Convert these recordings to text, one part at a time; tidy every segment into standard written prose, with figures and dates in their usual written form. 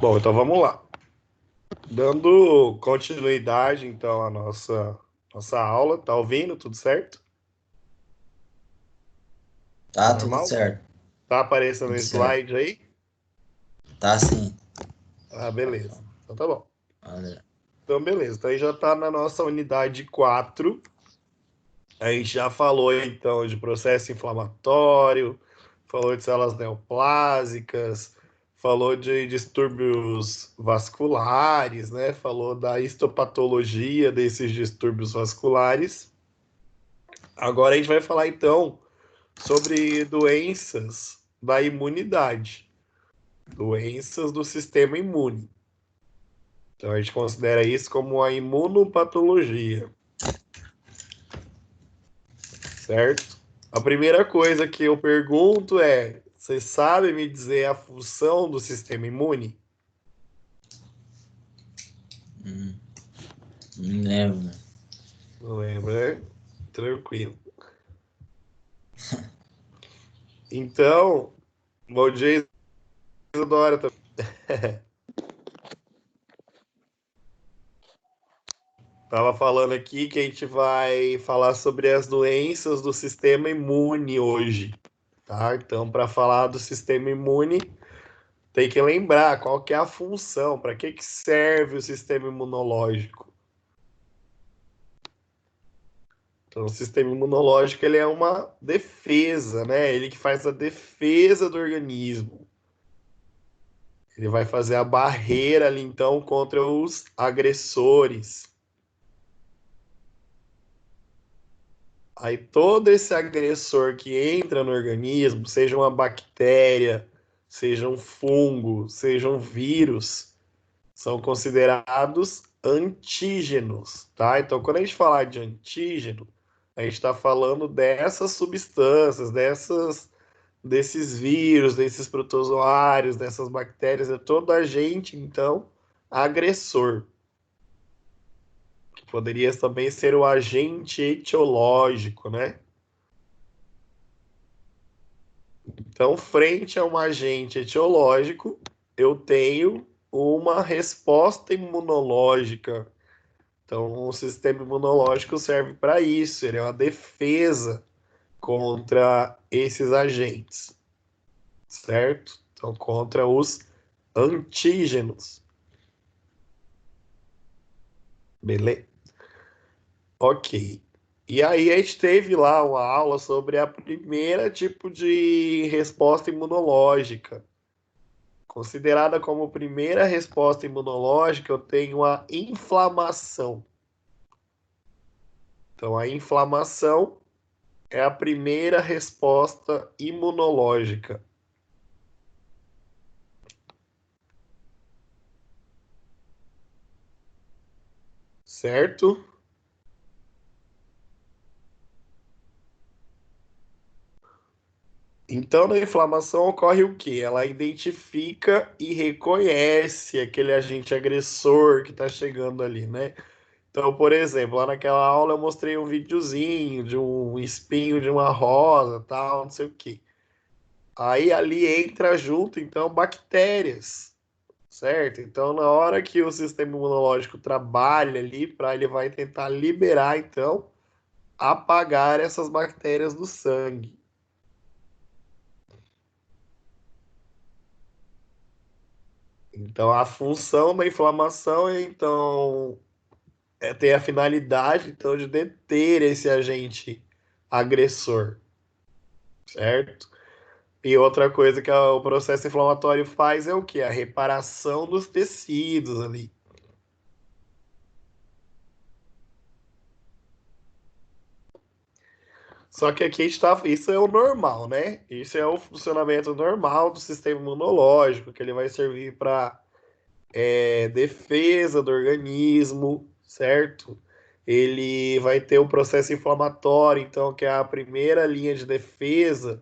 Bom, então vamos lá. Dando continuidade, então, à nossa aula, tá ouvindo? Tudo certo? Tá tudo Normal? certo, Tá aparecendo o tudo certo. slide aí? Tá sim. Ah, beleza. Então tá bom. Olha, Então, beleza. Então aí já tá na nossa unidade 4. A gente já falou, então, de processo inflamatório, falou de células neoplásicas, falou de distúrbios vasculares, né? Falou da histopatologia desses distúrbios vasculares. Agora a gente vai falar então sobre doenças da imunidade, doenças do sistema imune. Então a gente considera isso como a imunopatologia, certo? A primeira coisa que eu pergunto é: você sabe me dizer a função do sistema imune? não lembro. Não lembro, né? Tranquilo. Então, bom dia, Isadora. Tava falando aqui que a gente vai falar sobre as doenças do sistema imune hoje, tá? Então, para falar do sistema imune, tem que lembrar qual que é a função, para que serve o sistema imunológico. Então, o sistema imunológico ele é uma defesa, né? Ele que faz a defesa do organismo. Ele vai fazer a barreira ali, então, contra os agressores. Aí todo esse agressor que entra no organismo, seja uma bactéria, seja um fungo, seja um vírus, são considerados antígenos, tá? Então, quando a gente falar de antígeno, a gente está falando dessas substâncias, desses vírus, desses protozoários, dessas bactérias, é todo agente, então, agressor. Que poderia também ser o agente etiológico, né? Então, frente a um agente etiológico, eu tenho uma resposta imunológica. Então, o sistema imunológico serve para isso, ele é uma defesa contra esses agentes, certo? Então, contra os antígenos. Beleza? Ok. E aí a gente teve lá uma aula sobre a primeira tipo de resposta imunológica. Considerada como primeira resposta imunológica, eu tenho a inflamação. Então, a inflamação é a primeira resposta imunológica, certo? Então, na inflamação ocorre o quê? Ela identifica e reconhece aquele agente agressor que está chegando ali, né? Então, por exemplo, lá naquela aula eu mostrei um videozinho de um espinho de uma rosa, tal, não sei o quê. Aí ali entra junto, então, bactérias, certo? Então, na hora que o sistema imunológico trabalha ali, para ele vai tentar liberar, então, apagar essas bactérias do sangue. Então, a função da inflamação é, então, ter a finalidade, então, de deter esse agente agressor, certo? E outra coisa que o processo inflamatório faz é o quê? A reparação dos tecidos ali. Só que aqui está, isso é o normal, né? Isso é o funcionamento normal do sistema imunológico, que ele vai servir para defesa do organismo, certo? Ele vai ter o processo inflamatório, então, que é a primeira linha de defesa,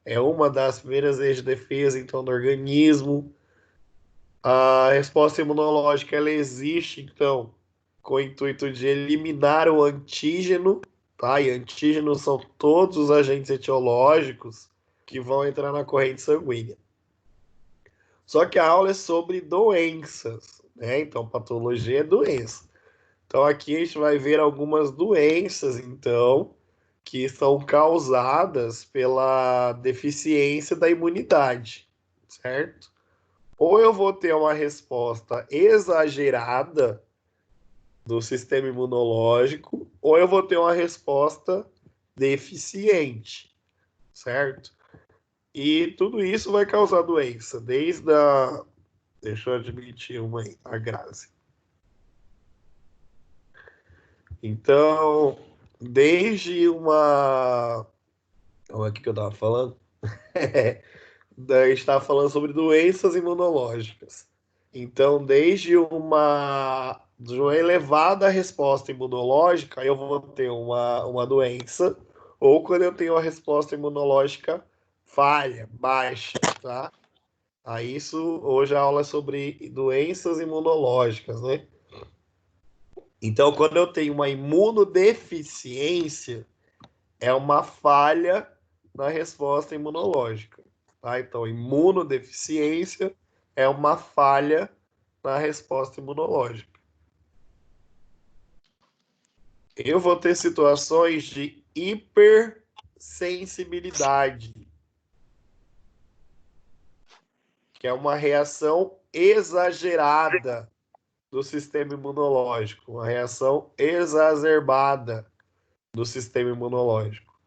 é uma das primeiras linhas de defesa, então, do organismo. A resposta imunológica, ela existe, então, com o intuito de eliminar o antígeno, tá? E antígenos são todos os agentes etiológicos que vão entrar na corrente sanguínea. Só que a aula é sobre doenças, né? Então, patologia é doença. Então, aqui a gente vai ver algumas doenças, então, que são causadas pela deficiência da imunidade, certo? Ou eu vou ter uma resposta exagerada do sistema imunológico, ou eu vou ter uma resposta deficiente, certo? E tudo isso vai causar doença, desde a. Deixa eu admitir uma aí, a Grazi. Então, desde uma. O que eu estava falando? A gente estava falando sobre doenças imunológicas. Então, de uma elevada resposta imunológica, eu vou ter uma doença, ou quando eu tenho uma resposta imunológica falha, baixa, tá? Aí isso, hoje a aula é sobre doenças imunológicas, né? Então, quando eu tenho uma imunodeficiência, é uma falha na resposta imunológica. Tá? Então, imunodeficiência é uma falha na resposta imunológica. Eu vou ter situações de hipersensibilidade, que é uma reação exagerada do sistema imunológico, uma reação exacerbada do sistema imunológico.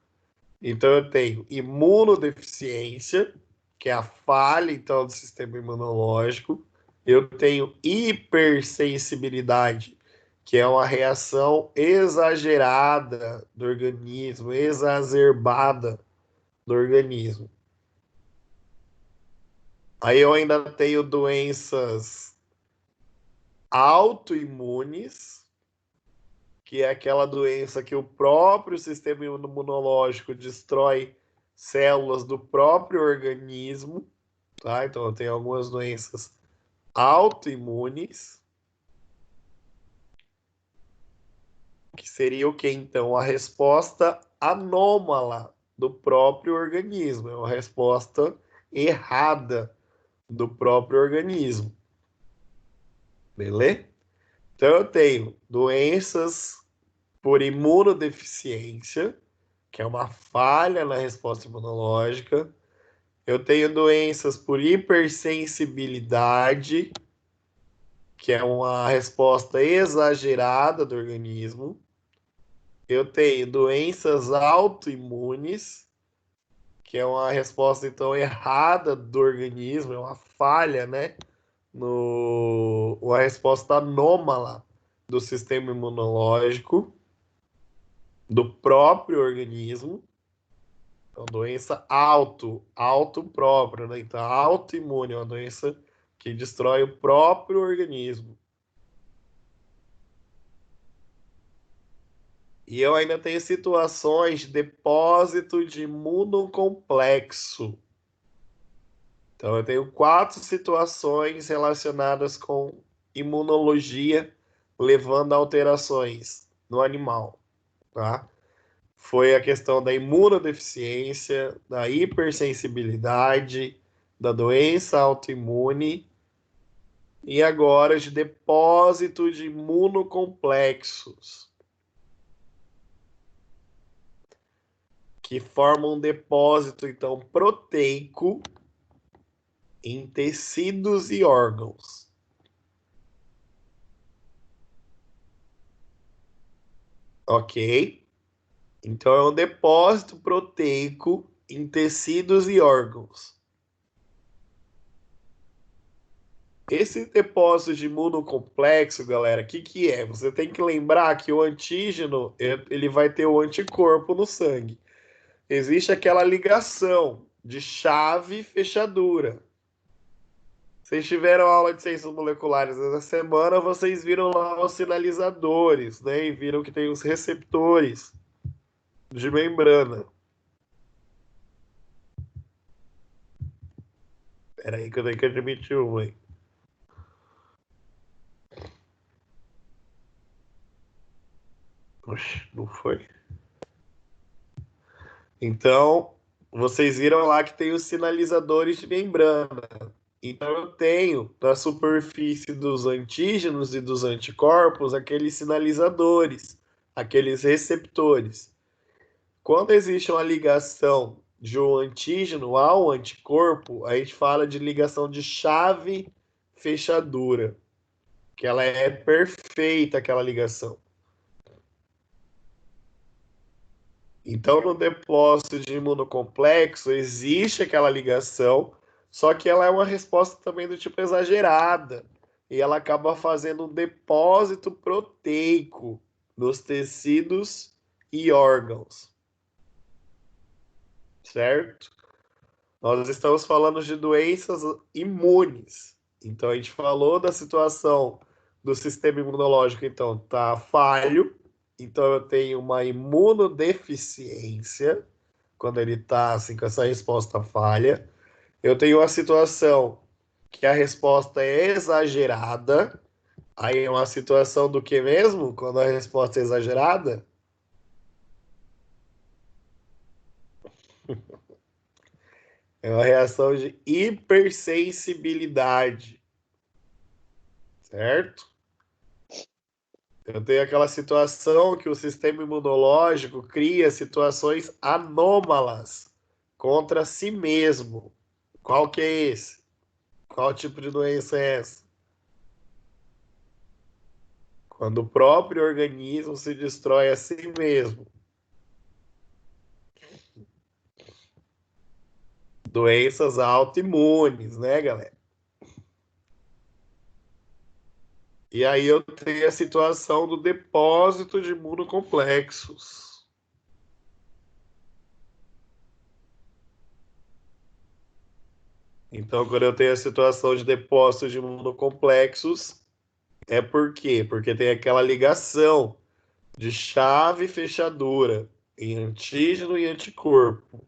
Então, eu tenho imunodeficiência, que é a falha, então, do sistema imunológico. Eu tenho hipersensibilidade, que é uma reação exagerada do organismo, exacerbada do organismo. Aí eu ainda tenho doenças autoimunes, que é aquela doença que o próprio sistema imunológico destrói células do próprio organismo, tá? Então eu tenho algumas doenças autoimunes, que seria o que então? A resposta anômala do próprio organismo, é uma resposta errada do próprio organismo. Beleza? Então eu tenho doenças por imunodeficiência, que é uma falha na resposta imunológica. Eu tenho doenças por hipersensibilidade, que é uma resposta exagerada do organismo. Eu tenho doenças autoimunes, que é uma resposta então errada do organismo, é uma falha, né? Uma resposta anômala do sistema imunológico do próprio organismo. Então, doença auto próprio, né? Então, autoimune é uma doença que destrói o próprio organismo. E eu ainda tenho situações de depósito de imunocomplexo. Então, eu tenho 4 situações relacionadas com imunologia, levando a alterações no animal, tá? Foi a questão da imunodeficiência, da hipersensibilidade, da doença autoimune e agora de depósito de imunocomplexos, que formam um depósito, então, proteico em tecidos e órgãos. Ok? Então, é um depósito proteico em tecidos e órgãos. Esse depósito de imunocomplexo, galera, o que é? Você tem que lembrar que o antígeno, ele vai ter o anticorpo no sangue. Existe aquela ligação de chave e fechadura. Vocês tiveram aula de ciências moleculares essa semana, vocês viram lá os sinalizadores, né? E viram que tem os receptores de membrana. Espera aí que eu tenho que admitir uma aí. Oxe, não foi? Então, vocês viram lá que tem os sinalizadores de membrana. Então, eu tenho na superfície dos antígenos e dos anticorpos aqueles sinalizadores, aqueles receptores. Quando existe uma ligação de um antígeno ao anticorpo, a gente fala de ligação de chave-fechadura, que ela é perfeita, aquela ligação. Então, no depósito de imunocomplexo, existe aquela ligação, só que ela é uma resposta também do tipo exagerada. E ela acaba fazendo um depósito proteico nos tecidos e órgãos. Certo? Nós estamos falando de doenças imunes. Então, a gente falou da situação do sistema imunológico, então, tá falho. Então, eu tenho uma imunodeficiência, quando ele está assim, com essa resposta falha. Eu tenho uma situação que a resposta é exagerada. Aí é uma situação do que mesmo? Quando a resposta é exagerada? É uma reação de hipersensibilidade, certo? Eu tenho aquela situação que o sistema imunológico cria situações anômalas contra si mesmo. Qual que é esse? Qual tipo de doença é essa? Quando o próprio organismo se destrói a si mesmo. Doenças autoimunes, né, galera? E aí eu tenho a situação do depósito de imunocomplexos. Então, quando eu tenho a situação de depósito de imunocomplexos, é por quê? Porque tem aquela ligação de chave e fechadura em antígeno e anticorpo.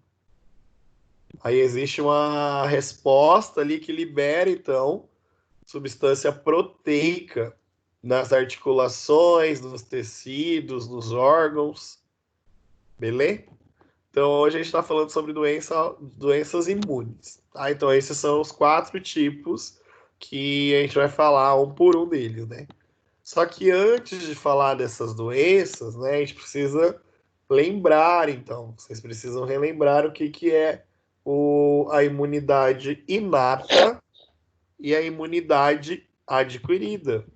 Aí existe uma resposta ali que libera, então, substância proteica nas articulações, nos tecidos, nos órgãos, beleza? Então, hoje a gente está falando sobre doenças imunes. Tá? Então, esses são os 4 tipos que a gente vai falar um por um deles, né? Só que antes de falar dessas doenças, né, a gente precisa lembrar, então, vocês precisam relembrar o que é a imunidade inata e a imunidade adquirida,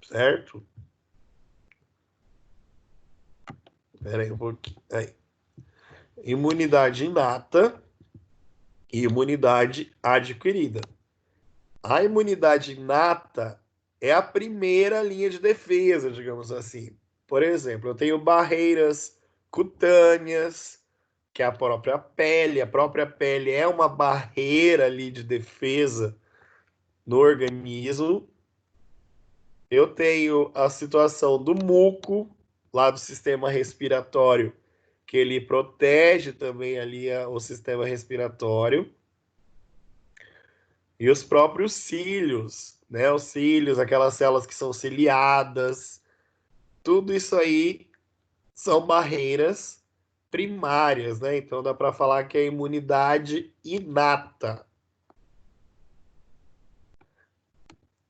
certo? Espera aí um pouquinho. Aí. Imunidade inata e imunidade adquirida. A imunidade inata é a primeira linha de defesa, digamos assim. Por exemplo, eu tenho barreiras cutâneas, que é a própria pele. A própria pele é uma barreira ali de defesa no organismo. Eu tenho a situação do muco, lá do sistema respiratório, que ele protege também ali o sistema respiratório. E os próprios cílios, né? Os cílios, aquelas células que são ciliadas, tudo isso aí são barreiras primárias, né? Então dá para falar que é imunidade inata.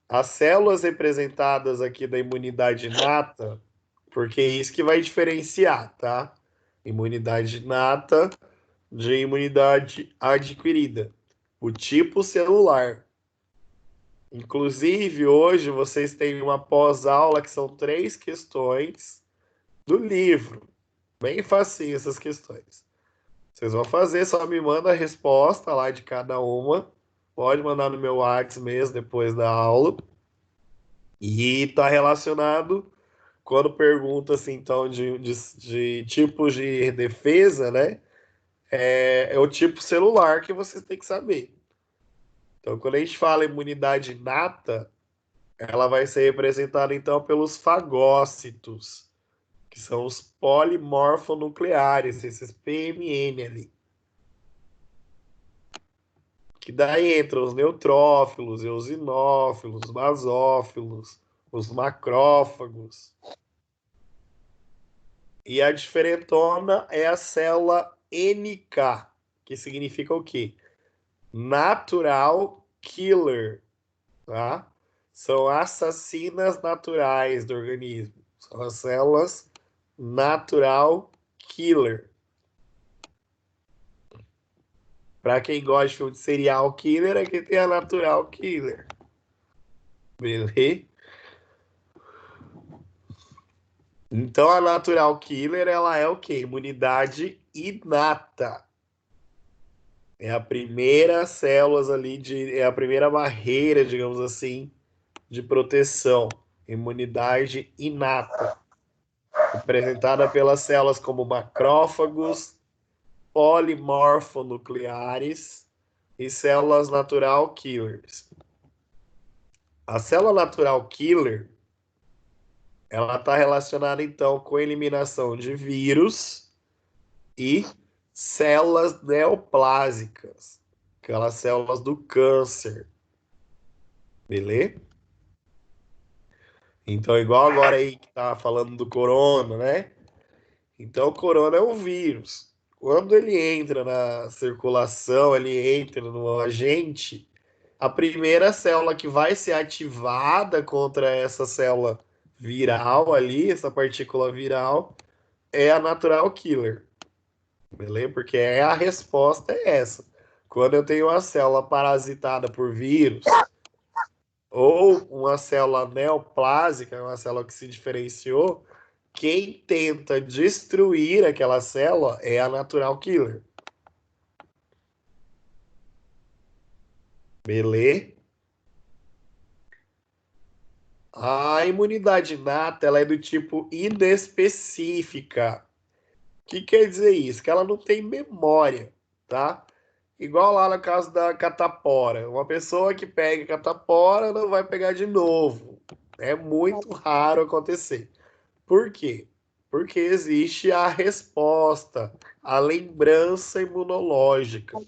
As células representadas aqui da imunidade inata, porque é isso que vai diferenciar, tá? Imunidade inata de imunidade adquirida. O tipo celular. Inclusive, hoje vocês têm uma pós-aula que são 3 questões do livro. Bem facinho essas questões. Vocês vão fazer, só me manda a resposta lá de cada uma. Pode mandar no meu WhatsApp mesmo depois da aula. E está relacionado, quando pergunta assim, então, de tipos de defesa, né? É o tipo celular que vocês têm que saber. Então, quando a gente fala imunidade inata, ela vai ser representada então pelos fagócitos, que são os polimorfonucleares, esses PMN ali. Que daí entram os neutrófilos, eosinófilos, basófilos, os macrófagos. E a diferentona é a célula NK, que significa o quê? natural killer, tá? São assassinas naturais do organismo. São as células natural killer. Para quem gosta de filme de serial killer, aqui tem a natural killer. Beleza? Então a natural killer, ela é o quê? Imunidade inata. É a primeira células ali é a primeira barreira, digamos assim, de proteção. Imunidade inata, representada pelas células como macrófagos, polimorfonucleares e células natural killers. A célula natural killer, ela está relacionada então com a eliminação de vírus e células neoplásicas, aquelas células do câncer. Beleza? Então, igual agora aí que tá falando do corona, né? Então, o corona é um vírus. Quando ele entra na circulação, ele entra no agente, a primeira célula que vai ser ativada contra essa célula viral ali, essa partícula viral, é a natural killer. Beleza? Porque a resposta é essa. Quando eu tenho uma célula parasitada por vírus, ou uma célula neoplásica, uma célula que se diferenciou, quem tenta destruir aquela célula é a natural killer. Beleza? A imunidade inata, ela é do tipo inespecífica. O que quer dizer isso? Que ela não tem memória, tá? Igual lá no caso da catapora. Uma pessoa que pega catapora não vai pegar de novo. É muito raro acontecer. Por quê? Porque existe a resposta, a lembrança imunológica.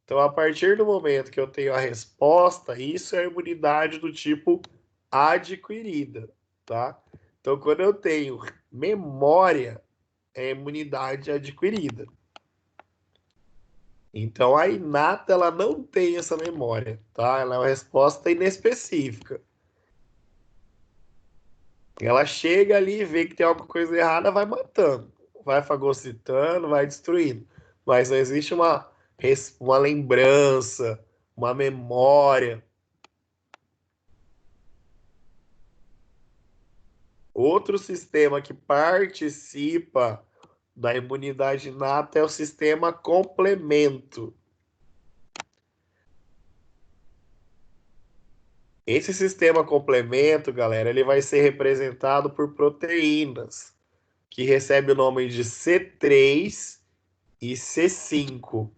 Então, a partir do momento que eu tenho a resposta, isso é a imunidade do tipo adquirida, tá? Então, quando eu tenho memória, é imunidade adquirida. Então, a inata, ela não tem essa memória, tá? Ela é uma resposta inespecífica. Ela chega ali, vê que tem alguma coisa errada, vai matando, vai fagocitando, vai destruindo. Mas não existe uma lembrança, uma memória. Outro sistema que participa da imunidade inata é o sistema complemento. Esse sistema complemento, galera, ele vai ser representado por proteínas, que recebe o nome de C3 e C5. O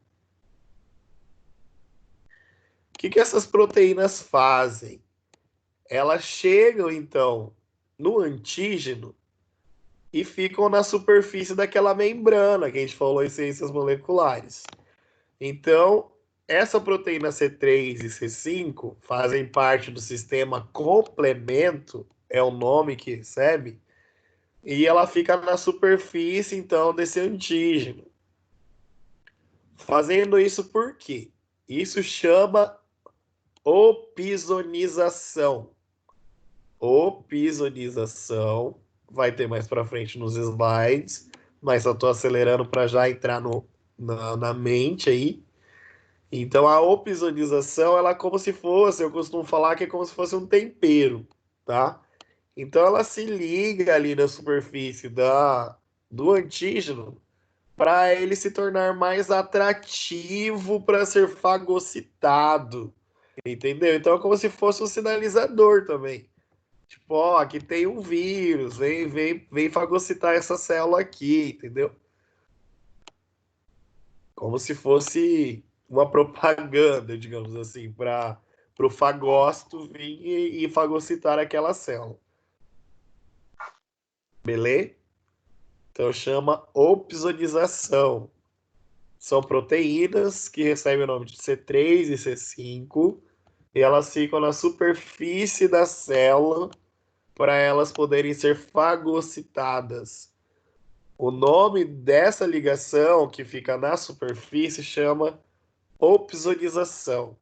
que essas proteínas fazem? Elas chegam, então, no antígeno e ficam na superfície daquela membrana que a gente falou em ciências moleculares. Então, essa proteína C3 e C5 fazem parte do sistema complemento, é o nome que recebe, e ela fica na superfície, então, desse antígeno. Fazendo isso por quê? Isso chama opsonização. Opsonização vai ter mais para frente nos slides, mas eu estou acelerando para já entrar na mente aí. Então a opsonização, ela é como se fosse, eu costumo falar que é como se fosse um tempero, tá? Então ela se liga ali na superfície do antígeno para ele se tornar mais atrativo para ser fagocitado, entendeu? Então é como se fosse um sinalizador também. Tipo, ó, aqui tem um vírus, vem fagocitar essa célula aqui, entendeu? Como se fosse uma propaganda, digamos assim, para o fagócito vir e fagocitar aquela célula. Beleza? Então chama opsonização. São proteínas que recebem o nome de C3 e C5 e elas ficam na superfície da célula para elas poderem ser fagocitadas. O nome dessa ligação que fica na superfície chama opsonização,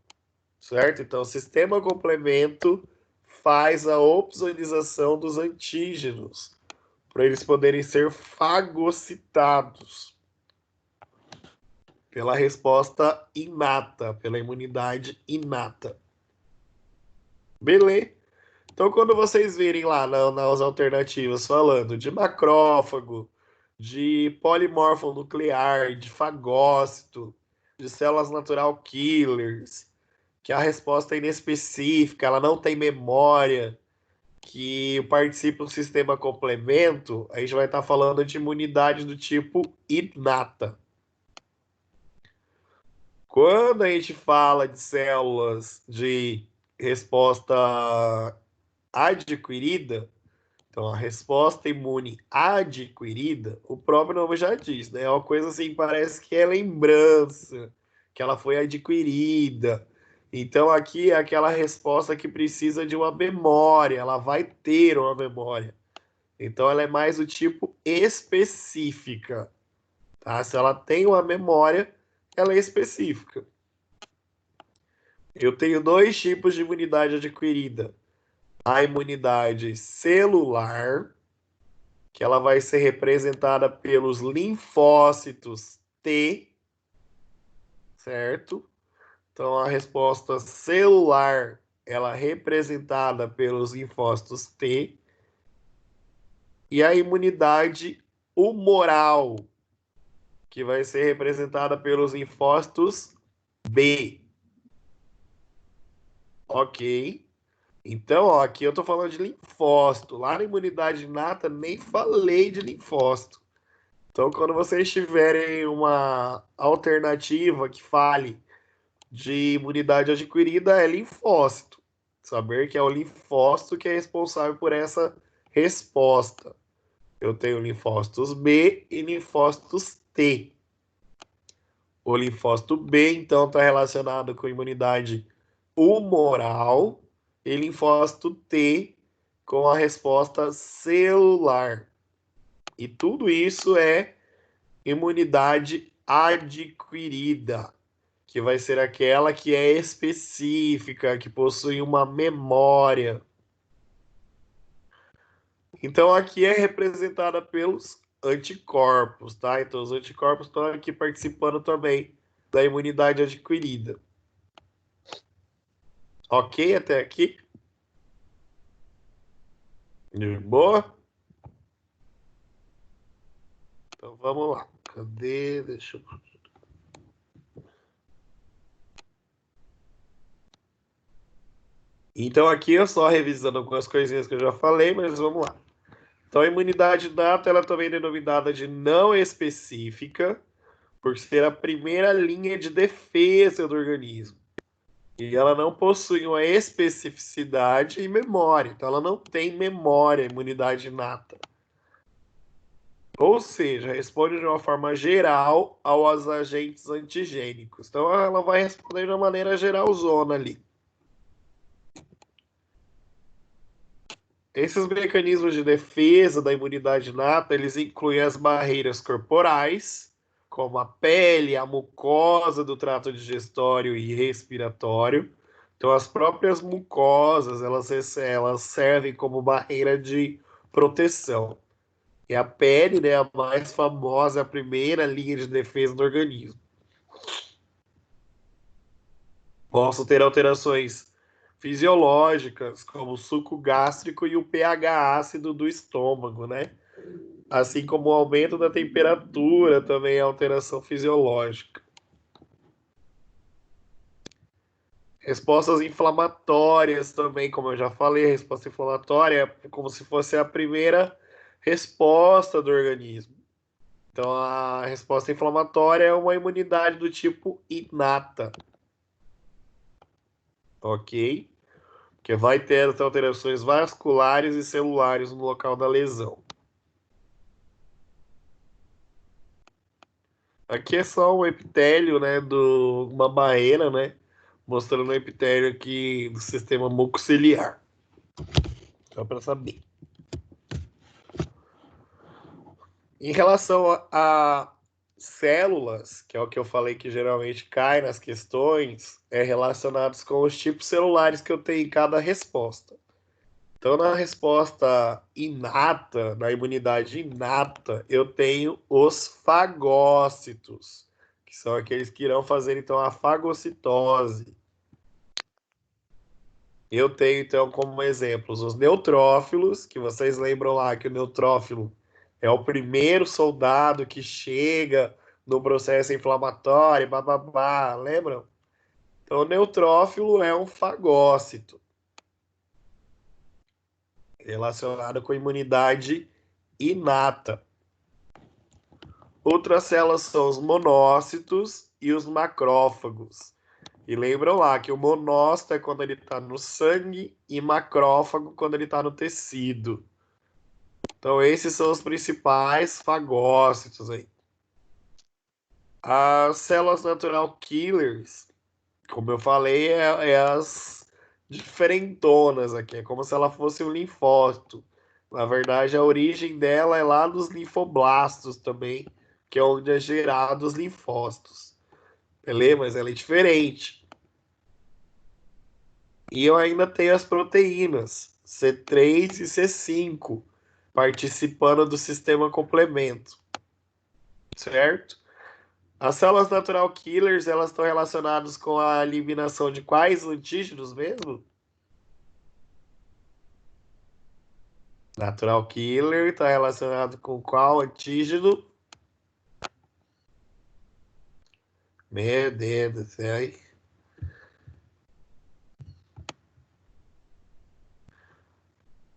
certo? Então, o sistema complemento faz a opsonização dos antígenos para eles poderem ser fagocitados pela resposta inata, pela imunidade inata. Beleza? Então, quando vocês virem lá nas alternativas falando de macrófago, de polimorfo nuclear, de fagócito, de células natural killers, que a resposta é inespecífica, ela não tem memória, que participa do sistema complemento, a gente vai estar falando de imunidade do tipo inata. Quando a gente fala de células de resposta adquirida, então a resposta imune adquirida, o próprio nome já diz, né? É uma coisa assim, parece que é lembrança, que ela foi adquirida. Então aqui é aquela resposta que precisa de uma memória, ela vai ter uma memória. Então ela é mais do tipo específica, tá? Se ela tem uma memória, ela é específica. Eu tenho dois tipos de imunidade adquirida. A imunidade celular, que ela vai ser representada pelos linfócitos T, certo? Então a resposta celular, ela é representada pelos linfócitos T. E a imunidade humoral, que vai ser representada pelos linfócitos B. Ok? Então, ó, aqui eu tô falando de linfócito. Lá na imunidade inata, nem falei de linfócito. Então, quando vocês tiverem uma alternativa que fale de imunidade adquirida, é linfócito. Saber que é o linfócito que é responsável por essa resposta. Eu tenho linfócitos B e linfócitos T. O linfócito B, então, está relacionado com imunidade humoral e linfócito T com a resposta celular. E tudo isso é imunidade adquirida, que vai ser aquela que é específica, que possui uma memória. Então, aqui é representada pelos anticorpos, tá? Então, os anticorpos estão aqui participando também da imunidade adquirida. Ok até aqui? De boa? Então, vamos lá. Cadê? Deixa eu... Então, aqui eu só revisando algumas coisinhas que eu já falei, mas vamos lá. Então, a imunidade inata, ela também é denominada de não específica, por ser a primeira linha de defesa do organismo. E ela não possui uma especificidade e memória. Então, ela não tem memória, imunidade inata. Ou seja, responde de uma forma geral aos agentes antigênicos. Então, ela vai responder de uma maneira geralzona ali. Esses mecanismos de defesa da imunidade inata, eles incluem as barreiras corporais, como a pele, a mucosa do trato digestório e respiratório. Então, as próprias mucosas, elas servem como barreira de proteção. E a pele, né, a mais famosa, é a primeira linha de defesa do organismo. Posso ter alterações fisiológicas, como o suco gástrico e o pH ácido do estômago, né? Assim como o aumento da temperatura também é alteração fisiológica. Respostas inflamatórias também, como eu já falei, a resposta inflamatória é como se fosse a primeira resposta do organismo. Então, a resposta inflamatória é uma imunidade do tipo inata. Ok? Que vai ter as alterações vasculares e celulares no local da lesão. Aqui é só um epitélio, né, uma barreira, né, mostrando o epitélio aqui do sistema mucociliar. Só para saber. Em relação a células, que é o que eu falei que geralmente cai nas questões, é relacionados com os tipos celulares que eu tenho em cada resposta. Então, na resposta inata, na imunidade inata, eu tenho os fagócitos, que são aqueles que irão fazer, então, a fagocitose. Eu tenho, então, como exemplos, os neutrófilos, que vocês lembram lá que o neutrófilo é o primeiro soldado que chega no processo inflamatório, bababá, lembram? Então, o neutrófilo é um fagócito, relacionado com imunidade inata. Outras células são os monócitos e os macrófagos. E lembram lá que o monócito é quando ele está no sangue e macrófago quando ele está no tecido. Então, esses são os principais fagócitos aí. As células natural killers, como eu falei, é as diferentonas aqui. É como se ela fosse um linfócito. Na verdade, a origem dela é lá nos linfoblastos também, que é onde é gerado os linfócitos. Beleza? Mas ela é diferente. E eu ainda tenho as proteínas, C3 e C5, participando do sistema complemento. Certo? As células natural killers, elas estão relacionadas com a eliminação de quais antígenos mesmo? Natural killer está relacionado com qual antígeno? Meu Deus do céu.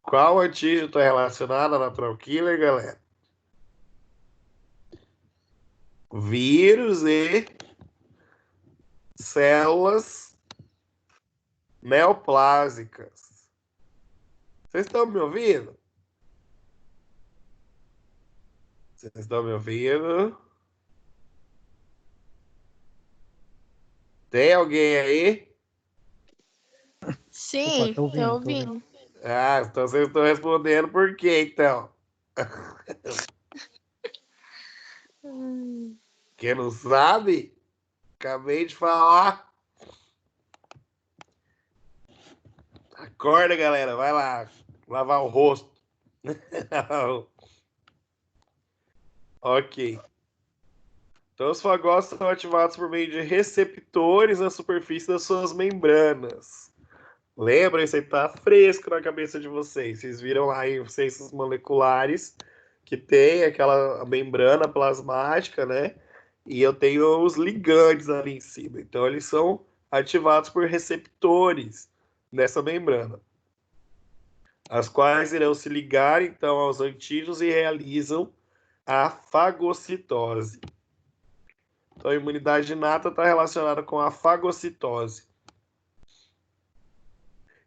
Qual antígeno está relacionado a natural killer, galera? Vírus e células neoplásicas. Vocês estão me ouvindo? Vocês estão me ouvindo? Tem alguém aí? Sim, Opa, tô ouvindo, tô tô ouvindo. ouvindo. Ah, então vocês estão respondendo por quê, então? Quem não sabe? Acabei de falar. Acorda, galera. Vai lá. Lavar o rosto. Ok. Então, os fagócitos são ativados por meio de receptores na superfície das suas membranas. Lembra? Isso aí tá fresco na cabeça de vocês. Vocês viram lá em ciências moleculares que tem aquela membrana plasmática, né? E eu tenho os ligandes ali em cima. Então, eles são ativados por receptores nessa membrana, as quais irão se ligar, então, aos antígenos e realizam a fagocitose. Então, a imunidade inata está relacionada com a fagocitose.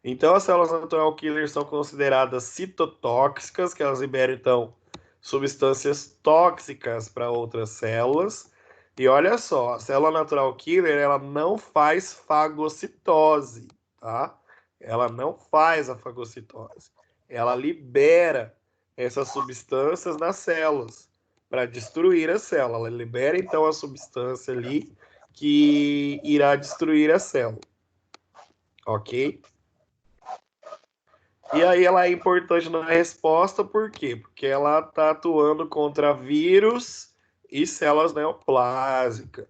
Então, as células natural killer são consideradas citotóxicas, que elas liberam, então, substâncias tóxicas para outras células. E olha só, a célula natural killer, ela não faz fagocitose, tá? Ela não faz a fagocitose. Ela libera essas substâncias nas células para destruir a célula. Ela libera, então, a substância ali que irá destruir a célula. Ok? E aí ela é importante na resposta, por quê? Porque ela está atuando contra vírus e células neoplásicas.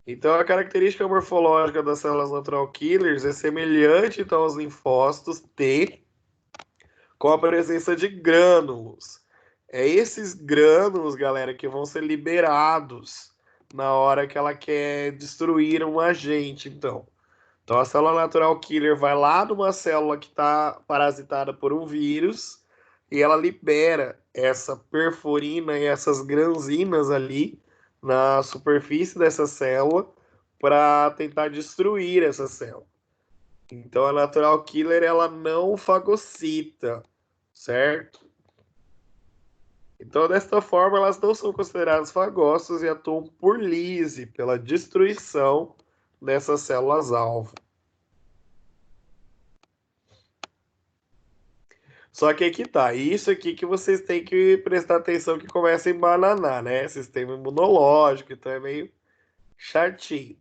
Então, a característica morfológica das células natural killers é semelhante então, aos linfócitos T, com a presença de grânulos. É esses grânulos, galera, que vão ser liberados na hora que ela quer destruir um agente, então. Então, a célula natural killer vai lá numa célula que está parasitada por um vírus e ela libera essa perforina e essas granzinas ali na superfície dessa célula para tentar destruir essa célula. Então, a natural killer ela não fagocita, certo? Então, desta forma, elas não são consideradas fagócitas e atuam por lise, pela destruição dessas células-alvo. Só que aqui tá, isso aqui que vocês têm que prestar atenção que começa em bananá, né? Sistema imunológico, então é meio chatinho.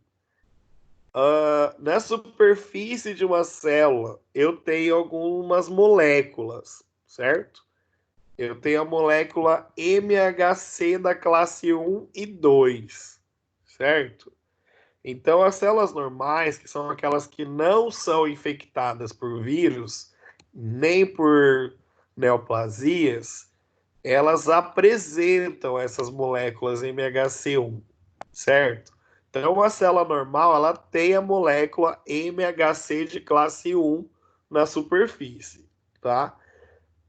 Na superfície de uma célula, eu tenho algumas moléculas, certo? Eu tenho a molécula MHC da classe 1 e 2, certo? Então, as células normais, que são aquelas que não são infectadas por vírus, nem por neoplasias, elas apresentam essas moléculas MHC1, certo? Então, uma célula normal, ela tem a molécula MHC de classe 1 na superfície, tá?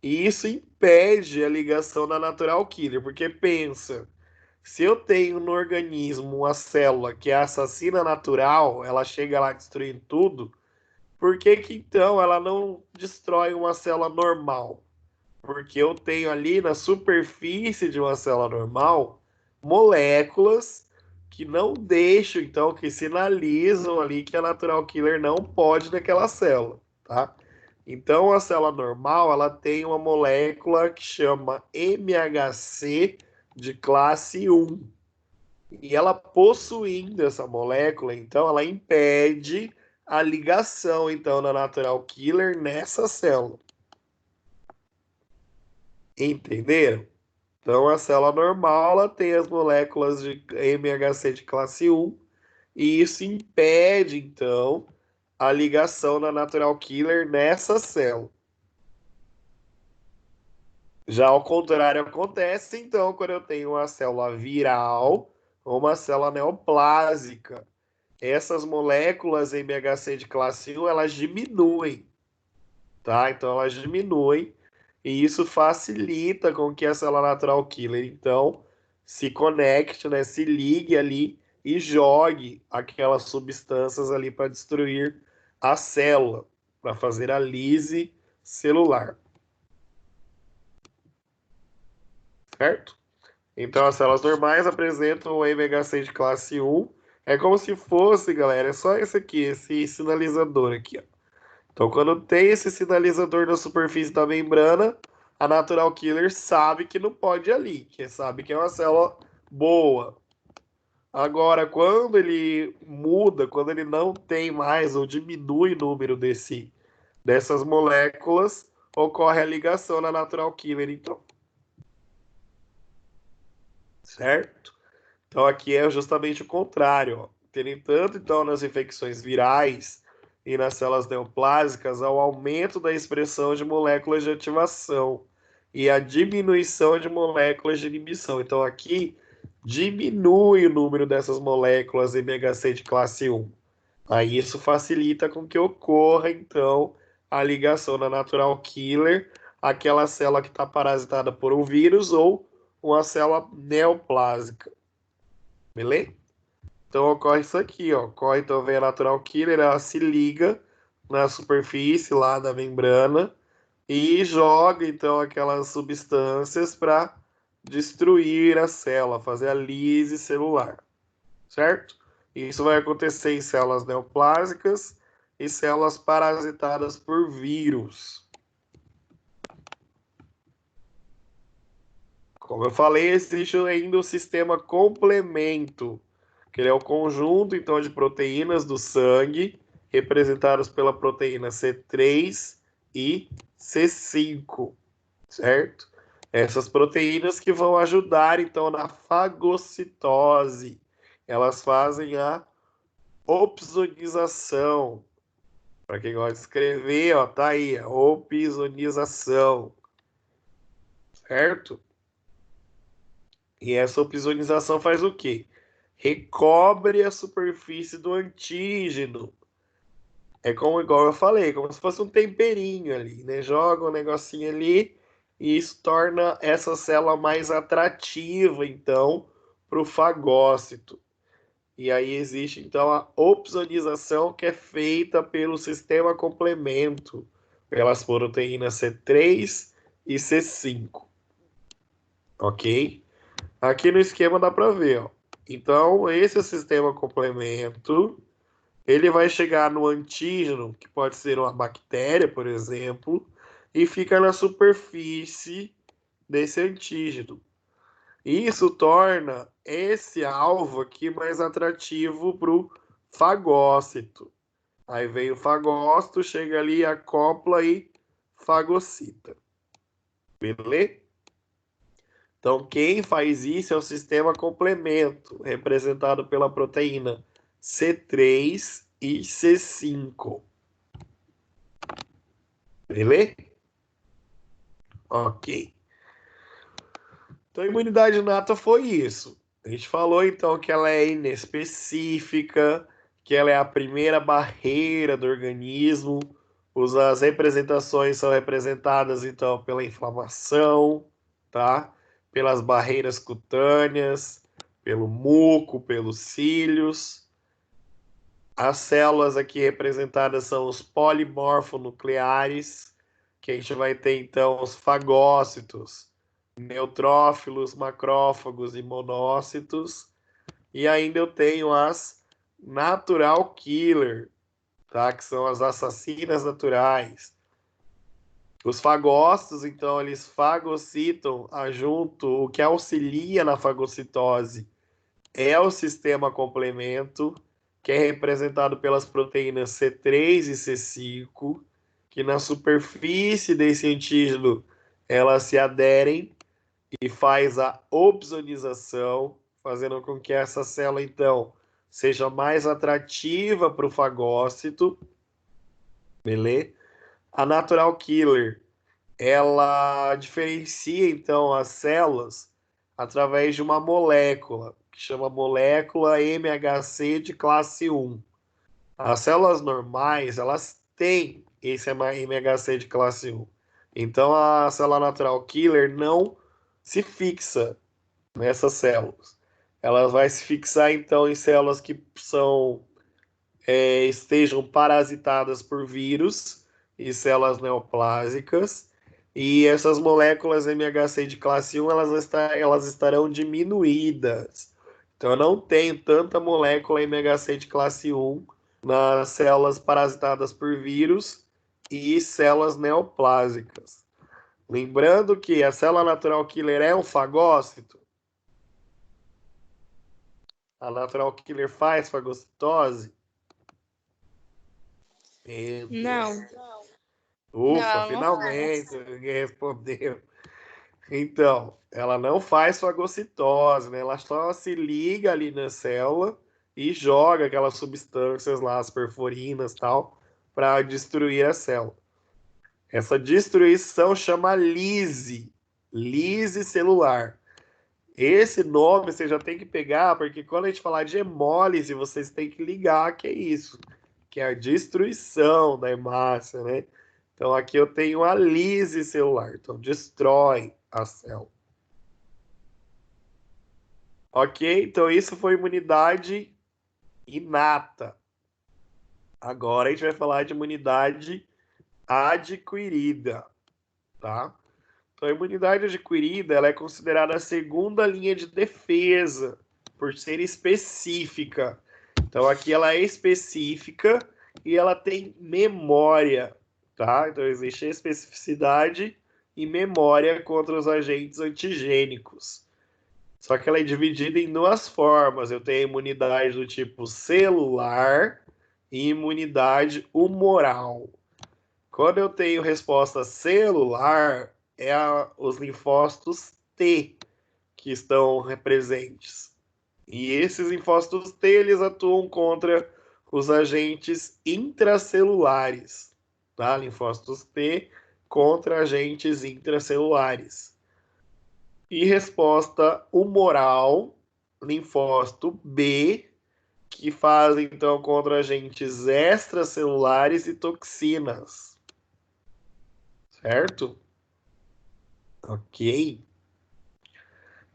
E isso impede a ligação da natural killer, porque pensa, se eu tenho no organismo uma célula que é assassina natural, ela chega lá destruindo tudo, por que que então ela não destrói uma célula normal? Porque eu tenho ali na superfície de uma célula normal moléculas que não deixam, então, que sinalizam ali que a natural killer não pode naquela célula, tá? Então, a célula normal, ela tem uma molécula que chama MHC de classe 1. E ela possuindo essa molécula, então, ela impede a ligação, então, da natural killer nessa célula. Entenderam? Então, a célula normal ela tem as moléculas de MHC de classe 1 e isso impede, então, a ligação da natural killer nessa célula. Já ao contrário acontece, então, quando eu tenho uma célula viral ou uma célula neoplásica. Essas moléculas MHC de classe 1, elas diminuem, tá? Então, elas diminuem e isso facilita com que a célula natural killer, então, se conecte, né, se ligue ali e jogue aquelas substâncias ali para destruir a célula, para fazer a lise celular, certo? Então, as células normais apresentam o MHC de classe 1. É como se fosse, galera, é só esse aqui, esse sinalizador aqui, ó. Então, quando tem esse sinalizador na superfície da membrana, a natural killer sabe que não pode ir ali, que sabe que é uma célula boa. Agora, quando ele muda, quando ele não tem mais ou diminui o número dessas moléculas, ocorre a ligação na natural killer, então. Certo? Então, aqui é justamente o contrário, ó. Terem tanto, então, nas infecções virais e nas células neoplásicas, ao aumento da expressão de moléculas de ativação e a diminuição de moléculas de inibição. Então, aqui diminui o número dessas moléculas MHC de classe 1. Aí isso facilita com que ocorra, então, a ligação da natural killer àquela célula que está parasitada por um vírus ou uma célula neoplásica. Beleza? Então ocorre isso aqui, ó. Ocorre, então vem a natural killer, ela se liga na superfície lá da membrana e joga então aquelas substâncias para destruir a célula, fazer a lise celular, certo? Isso vai acontecer em células neoplásicas e células parasitadas por vírus. Como eu falei, existe ainda o sistema complemento, que ele é o conjunto então de proteínas do sangue, representadas pela proteína C3 e C5, certo? Essas proteínas que vão ajudar então na fagocitose. Elas fazem a opsonização. Para quem gosta de escrever, ó, tá aí, a opsonização, certo? E essa opsonização faz o quê? Recobre a superfície do antígeno. É como igual eu falei, como se fosse um temperinho ali, né? Joga um negocinho ali e isso torna essa célula mais atrativa, então, para o fagócito. E aí existe, então, a opsonização que é feita pelo sistema complemento, pelas proteínas C3 e C5. Ok? Aqui no esquema dá para ver, ó. Então, esse é o sistema complemento. Ele vai chegar no antígeno, que pode ser uma bactéria, por exemplo, e fica na superfície desse antígeno. Isso torna esse alvo aqui mais atrativo para o fagócito. Aí vem o fagócito, chega ali, acopla e fagocita. Beleza? Então, quem faz isso é o sistema complemento, representado pela proteína C3 e C5. Beleza? Ok. Então, a imunidade inata foi isso. A gente falou, então, que ela é inespecífica, que ela é a primeira barreira do organismo. As representações são representadas, então, pela inflamação, tá? Pelas barreiras cutâneas, pelo muco, pelos cílios. As células aqui representadas são os polimorfonucleares, que a gente vai ter, então, os fagócitos, neutrófilos, macrófagos e monócitos. E ainda eu tenho as natural killer, tá? Que são as assassinas naturais. Os fagócitos, então, eles fagocitam junto, o que auxilia na fagocitose é o sistema complemento, que é representado pelas proteínas C3 e C5, que na superfície desse antígeno elas se aderem e faz a opsonização, fazendo com que essa célula, então, seja mais atrativa para o fagócito, beleza? A natural killer, ela diferencia, então, as células através de uma molécula, que chama molécula MHC de classe 1. As células normais, elas têm esse MHC de classe 1. Então, a célula natural killer não se fixa nessas células. Ela vai se fixar, então, em células que estejam parasitadas por vírus e células neoplásicas. E essas moléculas MHC de classe 1, elas estarão diminuídas. Então, eu não tenho tanta molécula MHC de classe 1 nas células parasitadas por vírus e células neoplásicas. Lembrando que a célula natural killer é um fagócito. A natural killer faz fagocitose? Não. Ufa, Não, não faz. finalmente alguém respondeu. Então, ela não faz fagocitose, né? Ela só se liga ali na célula e joga aquelas substâncias lá, as perforinas e tal, para destruir a célula. Essa destruição chama lise celular. Esse nome você já tem que pegar, porque quando a gente falar de hemólise, vocês têm que ligar que é isso, que é a destruição da hemácia, né? Então aqui eu tenho a lise celular, então destrói a célula. Ok? Então isso foi imunidade inata. Agora a gente vai falar de imunidade adquirida, tá? Então, a imunidade adquirida ela é considerada a segunda linha de defesa, por ser específica. Então, aqui ela é específica e ela tem memória, tá? Então, existe especificidade e memória contra os agentes antigênicos. Só que ela é dividida em duas formas. Eu tenho a imunidade do tipo celular e imunidade humoral. Quando eu tenho resposta celular, os linfócitos T que estão presentes. E esses linfócitos T, eles atuam contra os agentes intracelulares, tá? Linfócitos T contra agentes intracelulares. E resposta humoral, linfócito B, que fazem então contra agentes extracelulares e toxinas. Certo? Ok.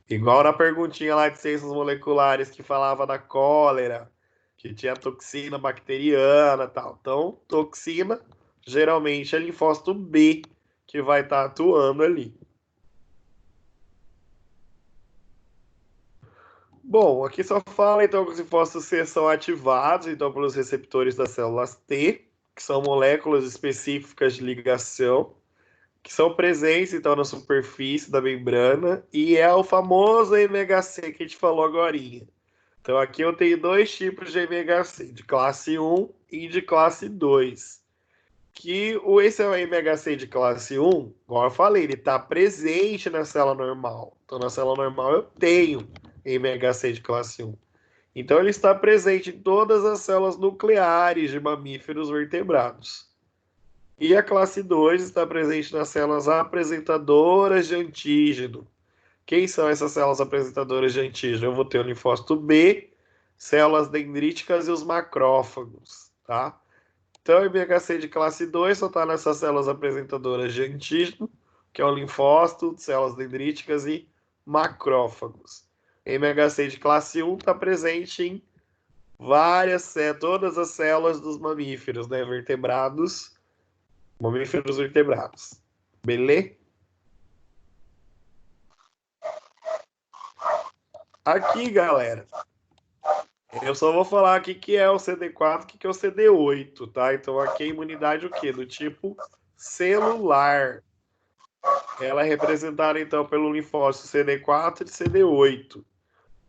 Igual na perguntinha lá de ciências moleculares que falava da cólera, que tinha toxina bacteriana e tal. Então, toxina geralmente é linfócito B que vai estar atuando ali. Bom, aqui só fala então que os linfócitos C são ativados então pelos receptores das células T, que são moléculas específicas de ligação. que são presentes, então, na superfície da membrana, e é o famoso MHC que a gente falou agorinha. Então, aqui eu tenho dois tipos de MHC, de classe 1 e de classe 2. Esse é o MHC de classe 1, igual eu falei, ele está presente na célula normal. Então, na célula normal eu tenho MHC de classe 1. Então, ele está presente em todas as células nucleares de mamíferos vertebrados. E a classe 2 está presente nas células apresentadoras de antígeno. Quem são essas células apresentadoras de antígeno? Eu vou ter o linfócito B, células dendríticas e os macrófagos, tá? Então, o MHC de classe 2 só está nessas células apresentadoras de antígeno, que é o linfócito, células dendríticas e macrófagos. MHC de classe 1 está presente em todas as células dos mamíferos, né, vertebrados, mamíferos vertebrados. Beleza? Aqui, galera, eu só vou falar aqui que é o CD4, que é o CD8, tá? Então, aqui a imunidade o quê? Do tipo celular. Ela é representada, então, pelo linfócito CD4 e CD8.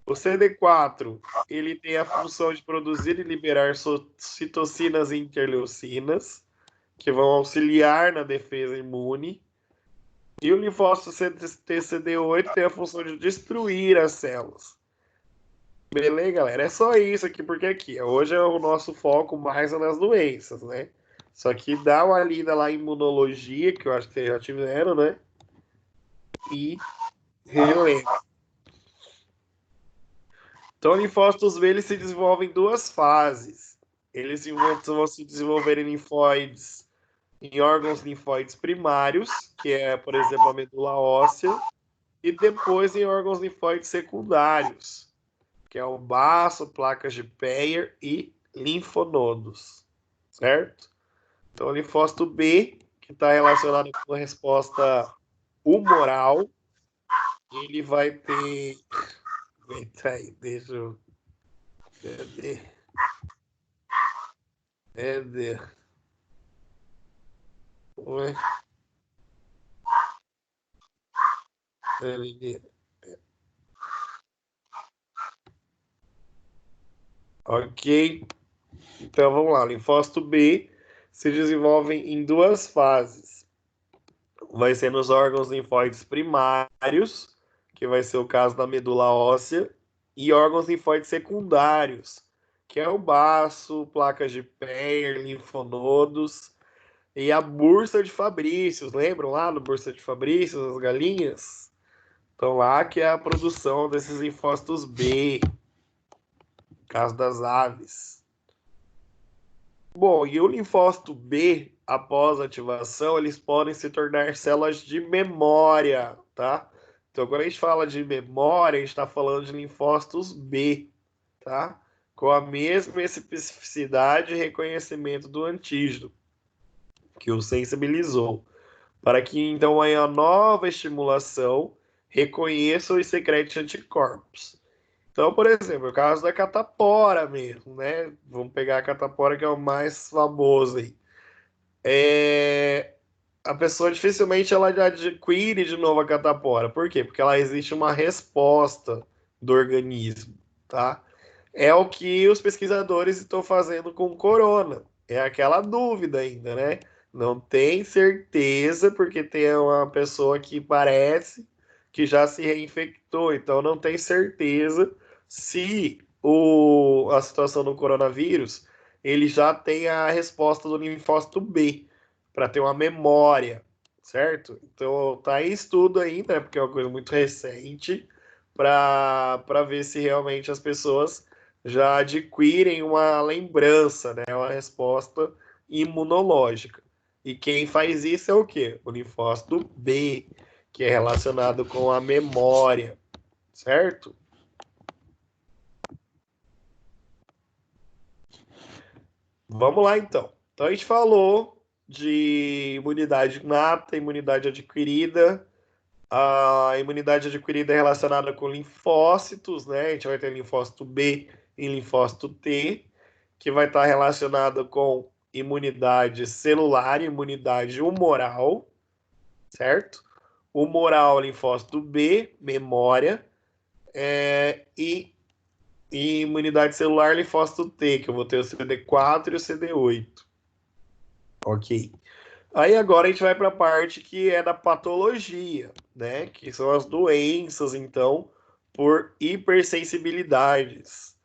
O CD4, ele tem a função de produzir e liberar citocinas e interleucinas, que vão auxiliar na defesa imune. E o linfócito TCD8 tem a função de destruir as células. Beleza, galera? É só isso aqui, porque aqui, hoje é o nosso foco mais nas doenças, né? Só que dá uma lida lá em imunologia, que eu acho que vocês já tiveram, né? E relembra. Então, linfócitos B, eles se desenvolvem em duas fases. Eles vão se desenvolver em linfóides, em órgãos linfóides primários, que é, por exemplo, a medula óssea, e depois em órgãos linfóides secundários, que é o baço, placas de Peyer e linfonodos, certo? Então, o linfócito B, que está relacionado com a resposta humoral, ele vai ter... Eita aí, deixa eu... Cadê? Ué? Ok, então vamos lá. Linfócito B se desenvolve em duas fases. Vai ser nos órgãos linfóides primários, que vai ser o caso da medula óssea, e órgãos linfóides secundários, que é o baço, placas de Peyer, linfonodos e a bursa de Fabrícios. Lembram lá do bursa de Fabrícios, as galinhas? Então lá que é a produção desses linfócitos B, no caso das aves. Bom, e o linfócito B, após a ativação, eles podem se tornar células de memória, tá? Então, quando a gente fala de memória, a gente está falando de linfócitos B, tá? Com a mesma especificidade e reconhecimento do antígeno, que o sensibilizou, para que, então, a nova estimulação reconheça e secrete anticorpos. Então, por exemplo, o caso da catapora mesmo, né? Vamos pegar a catapora, que é o mais famoso aí. A pessoa dificilmente ela adquire de novo a catapora. Por quê? Porque ela existe uma resposta do organismo, tá? É o que os pesquisadores estão fazendo com o corona. É aquela dúvida ainda, né? Não tem certeza, porque tem uma pessoa que parece que já se reinfectou, então não tem certeza se a situação do coronavírus ele já tem a resposta do linfócito B para ter uma memória, certo? Então tá em estudo ainda, né, porque é uma coisa muito recente, para ver se realmente as pessoas já adquirem uma lembrança, né, uma resposta imunológica. E quem faz isso é o quê? O linfócito B, que é relacionado com a memória, certo? Vamos lá, então. Então, a gente falou de imunidade inata, imunidade adquirida. A imunidade adquirida é relacionada com linfócitos, né? A gente vai ter linfócito B e linfócito T, que vai estar relacionado com imunidade celular e imunidade humoral. certo? Humoral, linfócito B, memória, e imunidade celular, linfócito T, que eu vou ter o CD4 e o CD8. Ok. Aí agora a gente vai para a parte que é da patologia, né? Que são as doenças, então, por hipersensibilidades.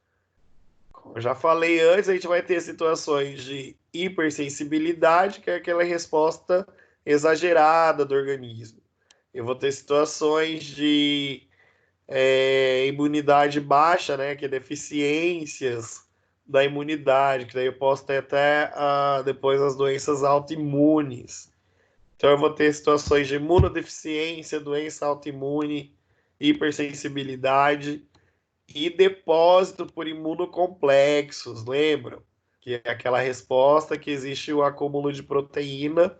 Como eu já falei antes, a gente vai ter situações de hipersensibilidade, que é aquela resposta exagerada do organismo. Eu vou ter situações de imunidade baixa, né, que é deficiências da imunidade, que daí eu posso ter até depois as doenças autoimunes. Então eu vou ter situações de imunodeficiência, doença autoimune, hipersensibilidade e depósito por imunocomplexos, lembram? Que é aquela resposta que existe o acúmulo de proteína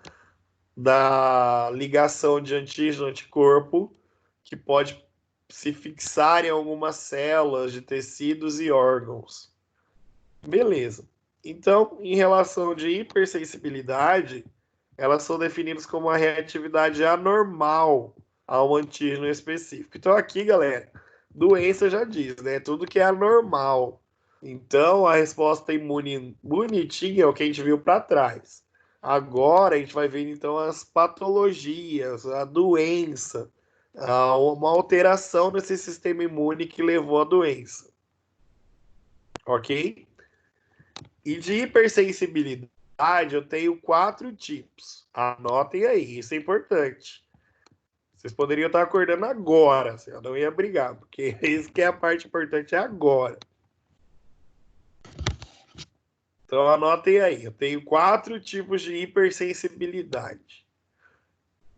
da ligação de antígeno-anticorpo, que pode se fixar em algumas células de tecidos e órgãos. Beleza. Então, em relação de hipersensibilidade, elas são definidas como uma reatividade anormal a um antígeno específico. Então, aqui, galera, doença já diz, né? Tudo que é anormal. Então, a resposta imune bonitinha é o que a gente viu para trás. Agora, a gente vai ver, então, as patologias, a doença, uma alteração nesse sistema imune que levou à doença. Ok? E de hipersensibilidade, eu tenho 4 tipos. Anotem aí, isso é importante. Vocês poderiam estar acordando agora, assim, eu não ia brigar, porque isso que é a parte importante é agora. Então anotem aí, eu tenho 4 tipos de hipersensibilidade.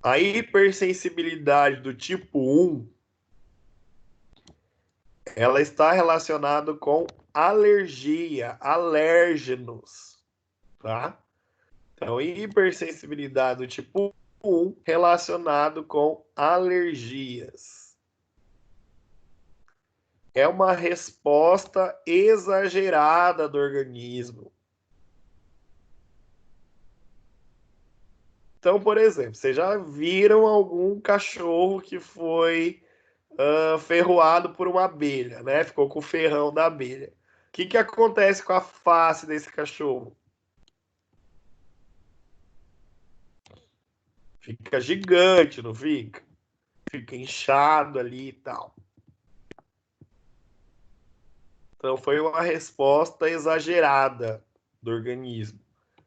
A hipersensibilidade do tipo 1, ela está relacionada com alergia, alérgenos, tá? Então, hipersensibilidade do tipo 1 relacionado com alergias. É uma resposta exagerada do organismo. Então, por exemplo, vocês já viram algum cachorro que foi ferroado por uma abelha, né? Ficou com o ferrão da abelha. O que acontece com a face desse cachorro? Fica gigante, não fica? Fica inchado ali e tal. Então, foi uma resposta exagerada do organismo.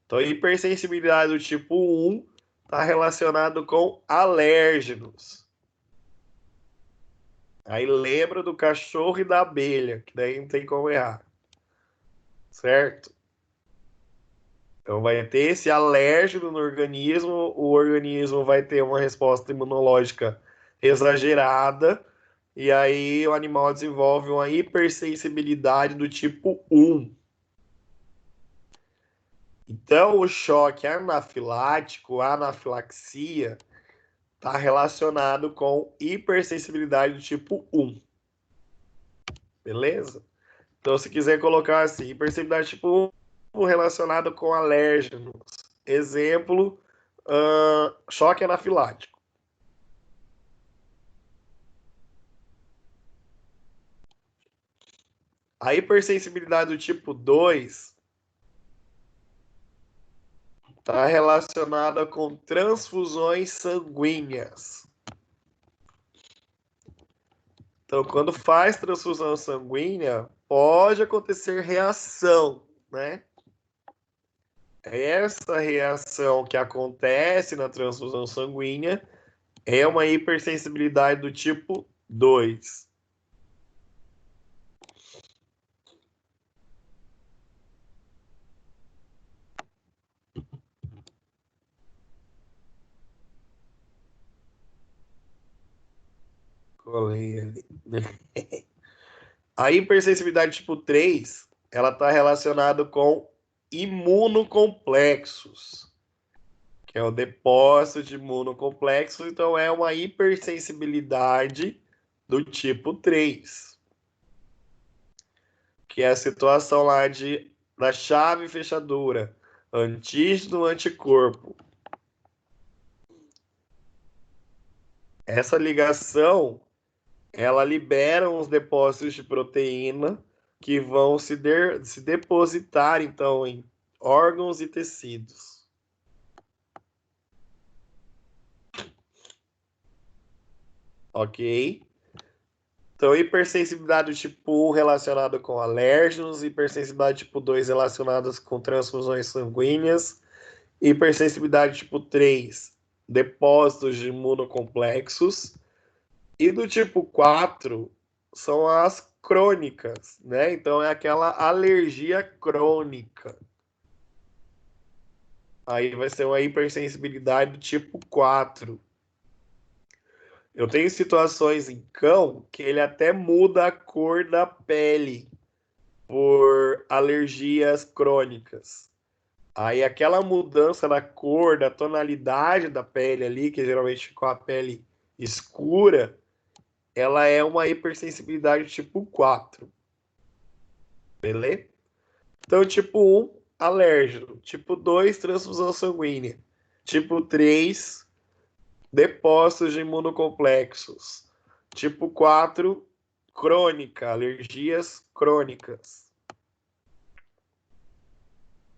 Então, a hipersensibilidade do tipo 1 está relacionado com alérgenos. Aí lembra do cachorro e da abelha, que daí não tem como errar. Certo? Então, vai ter esse alérgeno no organismo, o organismo vai ter uma resposta imunológica exagerada, e aí o animal desenvolve uma hipersensibilidade do tipo 1. Então, o choque anafilático, a anafilaxia, está relacionado com hipersensibilidade do tipo 1. Beleza? Então, se quiser colocar assim, hipersensibilidade tipo 1 relacionado com alérgenos. Exemplo, choque anafilático. A hipersensibilidade do tipo 2 está relacionada com transfusões sanguíneas. Então, quando faz transfusão sanguínea, pode acontecer reação, né? Essa reação que acontece na transfusão sanguínea é uma hipersensibilidade do tipo 2. Colei ali. A hipersensibilidade tipo 3, ela está relacionada com imunocomplexos, que é o depósito de imunocomplexos, então é uma hipersensibilidade do tipo 3, que é a situação lá da chave fechadura, antígeno, anticorpo. Essa ligação, ela libera uns depósitos de proteína que vão se depositar, então, em órgãos e tecidos. Ok? Então, hipersensibilidade tipo 1 relacionada com alérgenos, hipersensibilidade tipo 2 relacionadas com transfusões sanguíneas, hipersensibilidade tipo 3, depósitos de imunocomplexos, e do tipo 4 são as crônicas, né? Então, é aquela alergia crônica. Aí vai ser uma hipersensibilidade do tipo 4. Eu tenho situações em cão que ele até muda a cor da pele por alergias crônicas. Aí aquela mudança na cor, da tonalidade da pele ali, que geralmente fica com a pele escura, ela é uma hipersensibilidade tipo 4. Beleza? Então, tipo 1, alérgeno. Tipo 2, transfusão sanguínea. Tipo 3, depósitos de imunocomplexos. Tipo 4, crônica, alergias crônicas.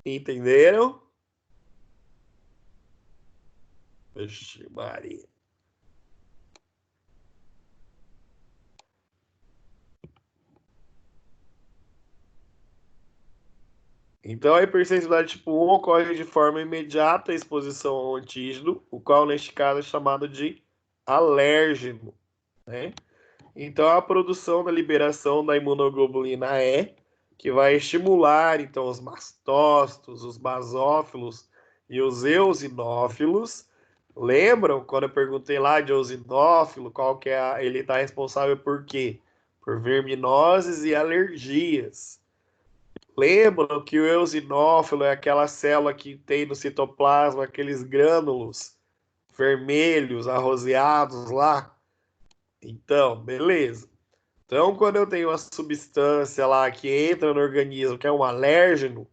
Entenderam? Vixe, Maria. Então, a hipersensibilidade tipo 1 ocorre de forma imediata à exposição ao antígeno, o qual, neste caso, é chamado de alérgeno, né? Então, a produção da liberação da imunoglobulina E, que vai estimular, então, os mastócitos, os basófilos e os eosinófilos. Lembram quando eu perguntei lá de eosinófilo, qual que é ele está responsável por quê? Por verminoses e alergias. Lembram que o eosinófilo é aquela célula que tem no citoplasma aqueles grânulos vermelhos, arroseados lá? Então, beleza. Então, quando eu tenho uma substância lá que entra no organismo, que é um alérgeno,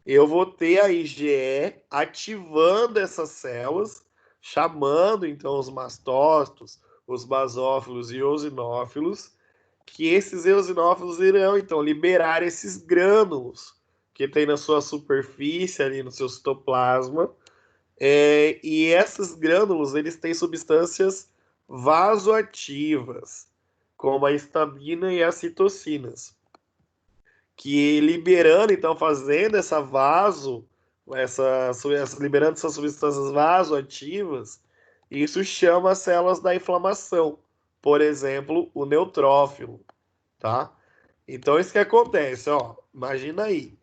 eu vou ter a IgE ativando essas células, chamando então os mastócitos, os basófilos e eosinófilos, que esses eosinófilos irão então liberar esses grânulos que tem na sua superfície, ali no seu citoplasma, e esses grânulos eles têm substâncias vasoativas, como a histamina e as citocinas, que liberando, então, fazendo liberando essas substâncias vasoativas, isso chama as células da inflamação. Por exemplo, o neutrófilo, tá? Então, isso que acontece, ó, imagina aí,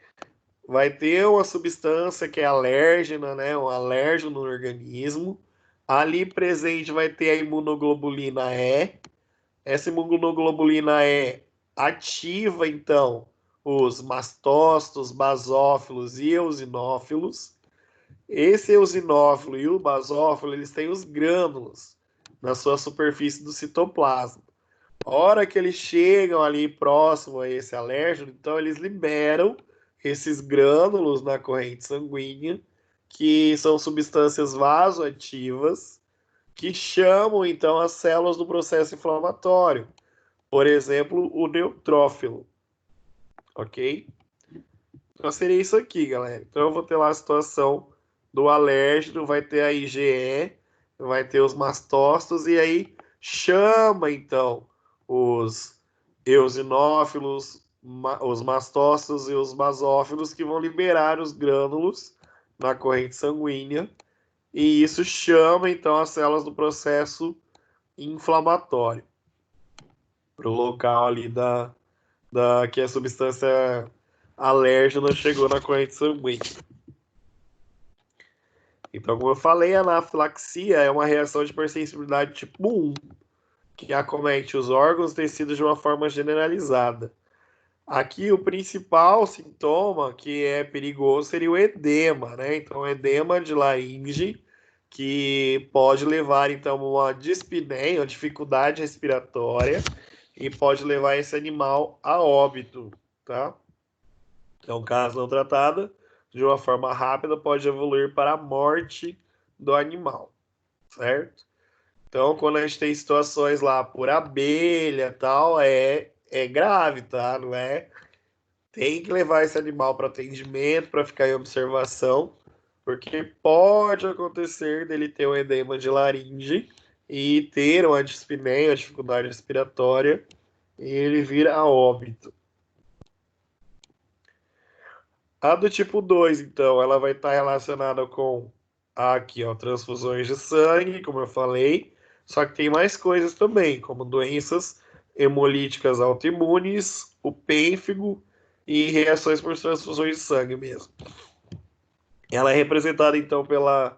vai ter uma substância que é alérgena, né, um alérgeno no organismo, ali presente vai ter a imunoglobulina E, essa imunoglobulina E ativa, então, os mastócitos, basófilos e eosinófilos. Esse eosinófilo e o basófilo, eles têm os grânulos na sua superfície do citoplasma. A hora que eles chegam ali próximo a esse alérgeno, então eles liberam esses grânulos na corrente sanguínea, que são substâncias vasoativas, que chamam então as células do processo inflamatório. Por exemplo, o neutrófilo. Ok? Então seria isso aqui, galera. Então eu vou ter lá a situação do alérgeno, vai ter a IgE, vai ter os mastócitos, e aí chama então os eosinófilos, os mastócitos e os basófilos que vão liberar os grânulos na corrente sanguínea, e isso chama então as células do processo inflamatório para o local ali que a substância alérgena chegou na corrente sanguínea. Então, como eu falei, a anafilaxia é uma reação de hipersensibilidade tipo 1, que acomete os órgãos e tecidos de uma forma generalizada. Aqui, o principal sintoma que é perigoso seria o edema, né? Então, o edema de laringe, que pode levar, então, a uma dispneia, uma dificuldade respiratória, e pode levar esse animal a óbito, tá? Então, caso não tratada, de uma forma rápida, pode evoluir para a morte do animal, certo? Então, quando a gente tem situações lá por abelha tal, é grave, tá? Não é? Tem que levar esse animal para atendimento, para ficar em observação, porque pode acontecer dele ter um edema de laringe e ter uma dispneia, uma dificuldade respiratória, e ele vir a óbito. A do tipo 2, então, ela vai estar relacionada com aqui, ó, transfusões de sangue, como eu falei, só que tem mais coisas também, como doenças hemolíticas autoimunes, o pênfigo e reações por transfusões de sangue mesmo. Ela é representada, então, pela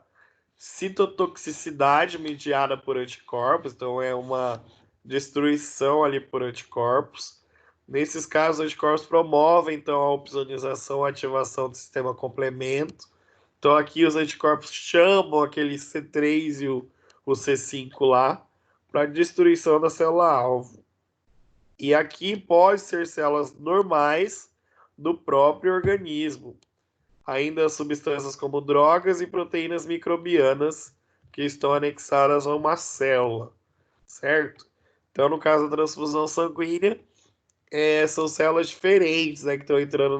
citotoxicidade mediada por anticorpos, então é uma destruição ali por anticorpos. Nesses casos, os anticorpos promovem, então, a opsonização, a ativação do sistema complemento. Então, aqui os anticorpos chamam aquele C3 e o C5 lá para destruição da célula-alvo. E aqui pode ser células normais do próprio organismo. Ainda substâncias como drogas e proteínas microbianas que estão anexadas a uma célula, certo? Então, no caso da transfusão sanguínea, são células diferentes, né, que estão entrando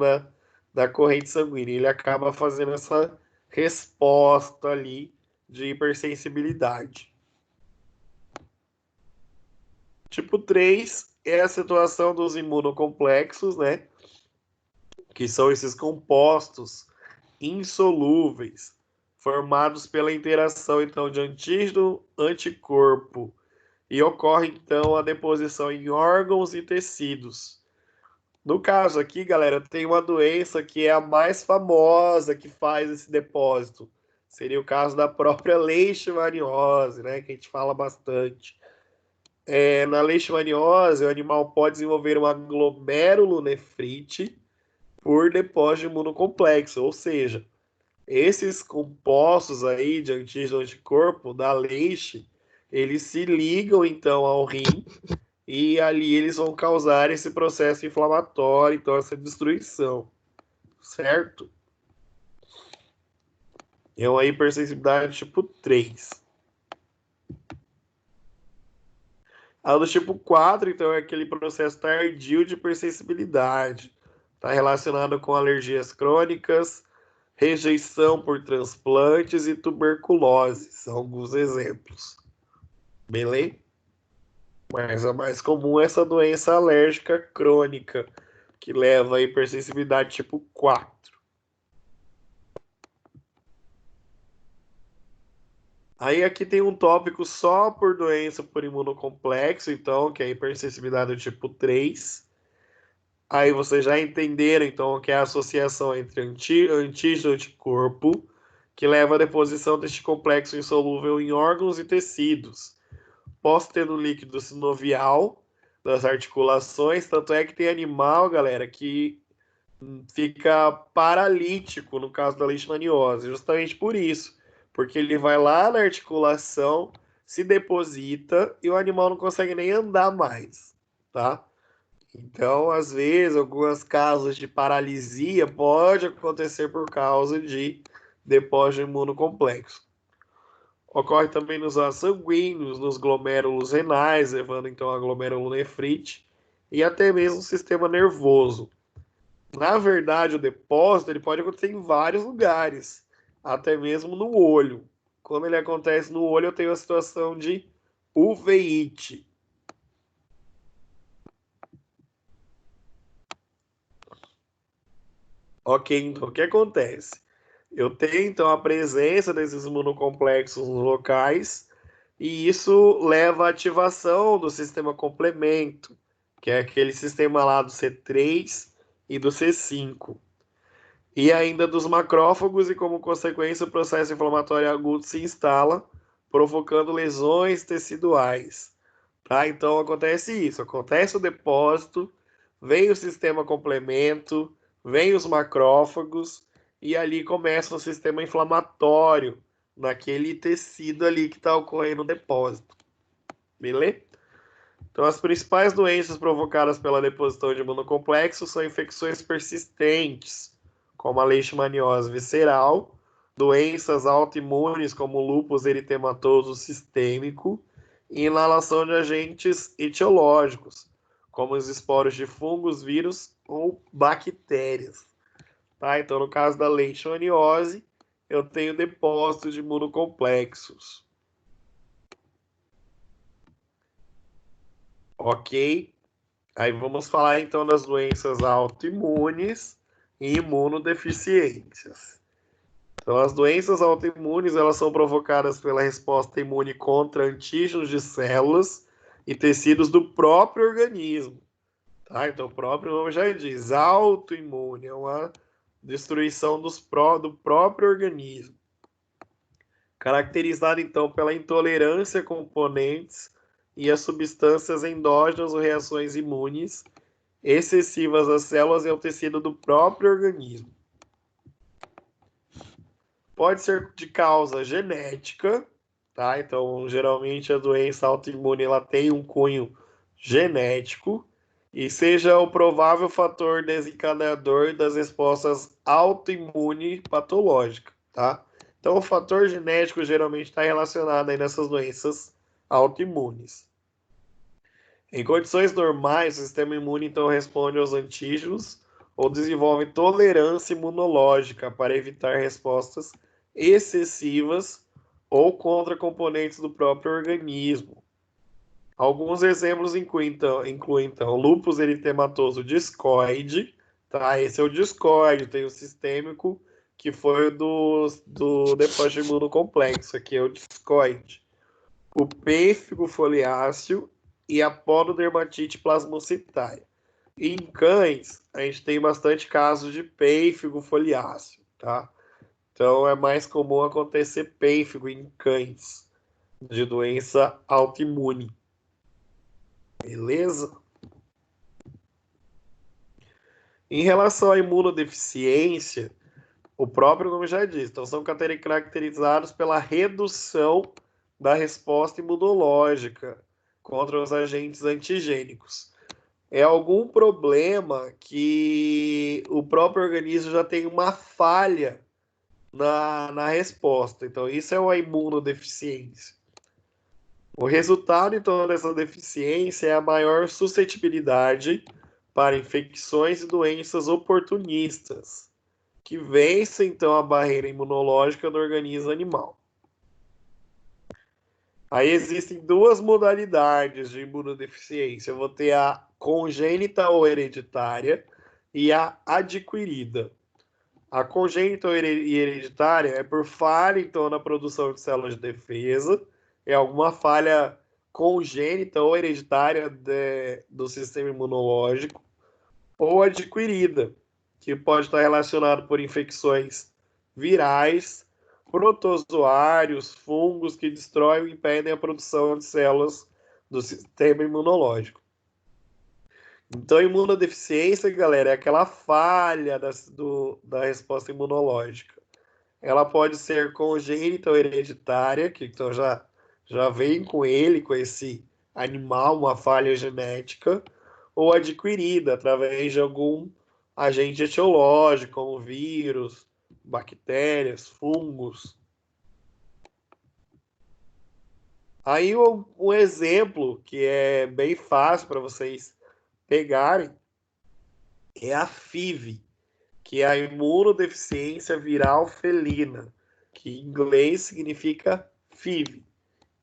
na corrente sanguínea. Ele acaba fazendo essa resposta ali de hipersensibilidade. Tipo 3 é a situação dos imunocomplexos, né? Que são esses compostos insolúveis, formados pela interação então de antígeno-anticorpo, e ocorre então a deposição em órgãos e tecidos. No caso aqui, galera, tem uma doença que é a mais famosa que faz esse depósito. Seria o caso da própria leishmaniose, né, que a gente fala bastante. Na leishmaniose, o animal pode desenvolver uma glomerulonefrite por depósito de imunocomplexo, ou seja, esses compostos aí de antígeno anticorpo da leixe, eles se ligam então ao rim e ali eles vão causar esse processo inflamatório, então essa destruição, certo? É uma hipersensibilidade tipo 3. A do tipo 4, então, é aquele processo tardio de hipersensibilidade. Está relacionado com alergias crônicas, rejeição por transplantes e tuberculose. São alguns exemplos. Beleza? Mas a mais comum é essa doença alérgica crônica, que leva a hipersensibilidade tipo 4. Aí aqui tem um tópico só por doença por imunocomplexo, então, que é a hipersensibilidade do tipo 3. Aí vocês já entenderam, então, que é a associação entre antígeno e anticorpo, que leva à deposição deste complexo insolúvel em órgãos e tecidos. Posso ter no líquido sinovial das articulações, tanto é que tem animal, galera, que fica paralítico no caso da leishmaniose, justamente por isso, porque ele vai lá na articulação, se deposita e o animal não consegue nem andar mais, tá? Então, às vezes, alguns casos de paralisia pode acontecer por causa de depósito imunocomplexo. Ocorre também nos vasos sanguíneos, nos glomérulos renais, levando então a glomerulonefrite, e até mesmo no sistema nervoso. Na verdade, o depósito ele pode acontecer em vários lugares, até mesmo no olho. Quando ele acontece no olho, eu tenho a situação de uveíte. Ok, então o que acontece? Eu tenho então a presença desses imunocomplexos nos locais e isso leva à ativação do sistema complemento, que é aquele sistema lá do C3 e do C5. E ainda dos macrófagos e como consequência o processo inflamatório agudo se instala, provocando lesões teciduais. Tá? Então acontece isso, acontece o depósito, vem o sistema complemento, vem os macrófagos e ali começa o sistema inflamatório naquele tecido ali que está ocorrendo o depósito. Beleza? Então as principais doenças provocadas pela deposição de imunocomplexo são infecções persistentes, como a leishmaniose visceral, doenças autoimunes como lúpus eritematoso sistêmico e inalação de agentes etiológicos, como os esporos de fungos, vírus ou bactérias. Tá? Então, no caso da leishmaniose, eu tenho depósitos de imunocomplexos. Ok? Aí vamos falar então das doenças autoimunes e imunodeficiências. Então, as doenças autoimunes, elas são provocadas pela resposta imune contra antígenos de células e tecidos do próprio organismo. Tá? Então, o próprio nome já diz, autoimune, é uma destruição do próprio organismo. Caracterizado, então, pela intolerância a componentes e a substâncias endógenas ou reações imunes excessivas às células e ao tecido do próprio organismo. Pode ser de causa genética, tá? Então, geralmente a doença autoimune ela tem um cunho genético e seja o provável fator desencadeador das respostas autoimune patológicas, tá? Então, o fator genético geralmente está relacionado aí nessas doenças autoimunes. Em condições normais, o sistema imune então responde aos antígenos ou desenvolve tolerância imunológica para evitar respostas excessivas ou contra componentes do próprio organismo. Alguns exemplos incluem então lúpus eritematoso discoide, tá? Esse é o discoide, tem o sistêmico, que foi do depósito imunocomplexo, aqui é o discoide. O pênfigo foliáceo e a pododermatite plasmocitária. E em cães, a gente tem bastante casos de pênfigo foliáceo, tá? Então, é mais comum acontecer pênfigo em cães de doença autoimune. Beleza? Em relação à imunodeficiência, o próprio nome já diz, então são caracterizados pela redução da resposta imunológica contra os agentes antigênicos. É algum problema que o próprio organismo já tem uma falha na resposta. Então, isso é uma imunodeficiência. O resultado, então, dessa deficiência é a maior suscetibilidade para infecções e doenças oportunistas, que vencem, então, a barreira imunológica do organismo animal. Aí existem duas modalidades de imunodeficiência. Eu vou ter a congênita ou hereditária e a adquirida. A congênita e hereditária é por falha, então, na produção de células de defesa, é alguma falha congênita ou hereditária do sistema imunológico, ou adquirida, que pode estar relacionado por infecções virais, protozoários, fungos que destroem ou impedem a produção de células do sistema imunológico. Então, a imunodeficiência, galera, é aquela falha da resposta imunológica. Ela pode ser congênita ou hereditária, que então já vem com esse animal, uma falha genética, ou adquirida através de algum agente etiológico, como vírus, bactérias, fungos. Aí um exemplo que é bem fácil para vocês pegarem é a FIV, que é a imunodeficiência viral felina, que em inglês significa FIV.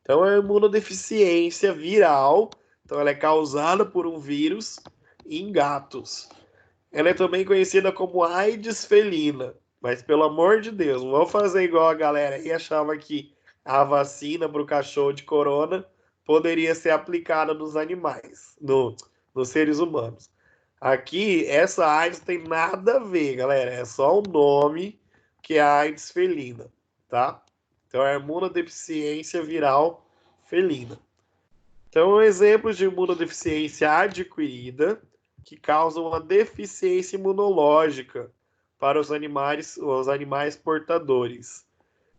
Então é uma imunodeficiência viral, então ela é causada por um vírus em gatos. Ela é também conhecida como AIDS felina, mas pelo amor de Deus, não vou fazer igual a galera aí achava que a vacina para o cachorro de corona poderia ser aplicada nos animais, nos seres humanos. Aqui, essa AIDS tem nada a ver, galera. É só o nome que é a AIDS felina, tá? Então, é a imunodeficiência viral felina. Então, exemplos de imunodeficiência adquirida que causam uma deficiência imunológica para os animais portadores.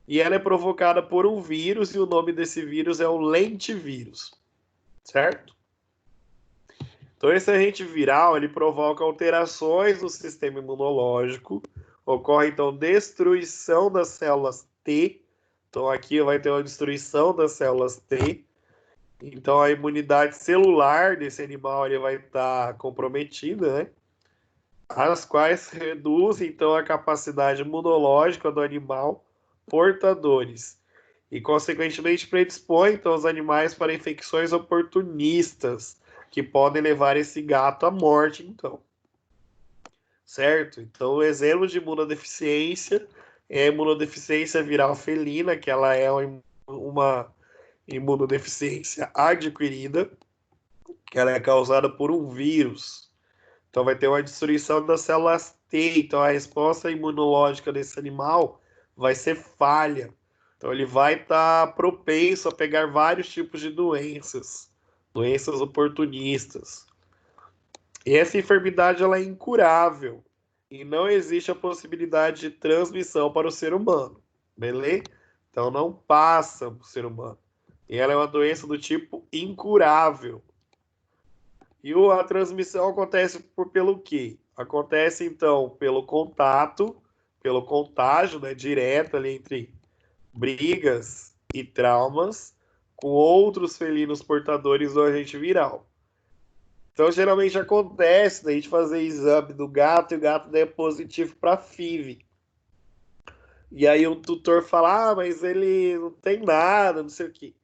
E ela é provocada por um vírus, e o nome desse vírus é o lentivírus, certo? Então, esse agente viral, ele provoca alterações no sistema imunológico, ocorre, então, destruição das células T. Então, aqui vai ter uma destruição das células T, Então a imunidade celular desse animal ele vai estar comprometida, né? As quais reduzem então a capacidade imunológica do animal portadores e consequentemente predispõe então os animais para infecções oportunistas que podem levar esse gato à morte, então. Certo? Então, o exemplo de imunodeficiência é a imunodeficiência viral felina, que ela é uma imunodeficiência adquirida, que ela é causada por um vírus. Então, vai ter uma destruição das células T. Então, a resposta imunológica desse animal vai ser falha. Então, ele vai estar propenso a pegar vários tipos de doenças, doenças oportunistas. E essa enfermidade ela é incurável e não existe a possibilidade de transmissão para o ser humano, beleza? Então não passa para o ser humano. E ela é uma doença do tipo incurável. E a transmissão acontece pelo quê? Acontece então pelo contato, pelo contágio, né, direto ali entre brigas e traumas com outros felinos portadores do agente viral. Então, geralmente acontece da gente fazer exame do gato e o gato der positivo para FIV. E aí o tutor fala, mas ele não tem nada, não sei o quê.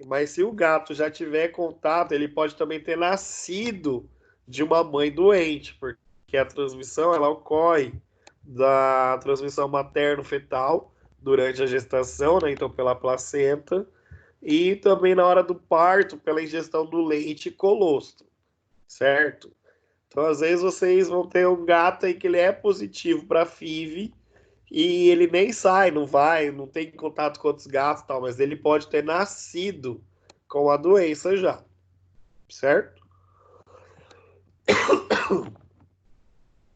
Mas se o gato já tiver contato, ele pode também ter nascido de uma mãe doente, porque a transmissão ela ocorre da transmissão materno-fetal durante a gestação, né? Então pela placenta, e também na hora do parto, pela ingestão do leite colostro, certo? Então, às vezes, vocês vão ter um gato aí que ele é positivo para FIV e ele nem sai, não vai, não tem contato com outros gatos e tal, mas ele pode ter nascido com a doença já, certo?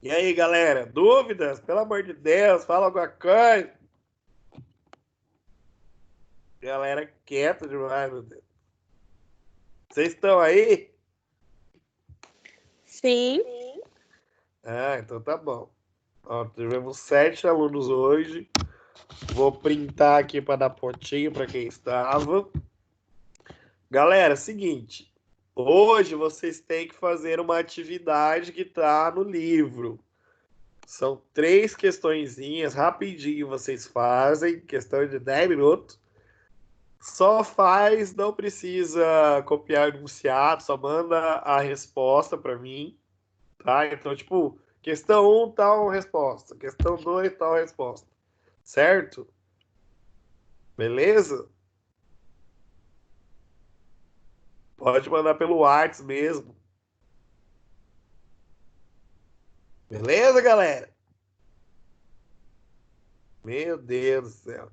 E aí, galera, dúvidas? Pelo amor de Deus, fala alguma coisa. Galera quieta demais, meu Deus. Vocês estão aí? Sim. Ah, então tá bom. Ó, tivemos 7 alunos hoje. Vou printar aqui para dar pontinho para quem estava. Galera, seguinte. Hoje vocês têm que fazer uma atividade que está no livro. São 3 questõezinhas, rapidinho vocês fazem, questão de 10 minutos. Só faz, não precisa copiar o enunciado, só manda a resposta para mim, tá? Então, tipo, questão 1, tal resposta. Questão 2, tal resposta. Certo? Beleza? Pode mandar pelo WhatsApp mesmo. Beleza, galera? Meu Deus do céu.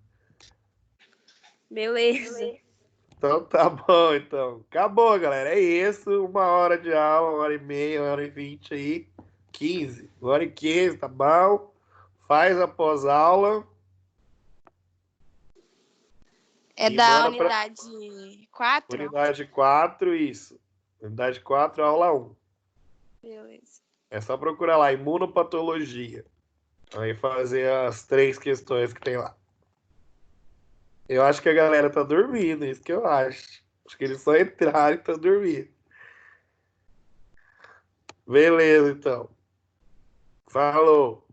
Beleza. Então tá bom, então. Acabou, galera. É isso. 1 hora de aula, 1h30, 1h20 aí. 15. 1h15, tá bom? Faz a pós-aula. É E da manda pra unidade 4? unidade 4, isso. Unidade 4, aula 1. Beleza. É só procurar lá, imunopatologia. Aí fazer as 3 questões que tem lá. Eu acho que a galera tá dormindo, isso que eu acho. Acho que eles só entraram e estão dormindo. Beleza, então. Falou.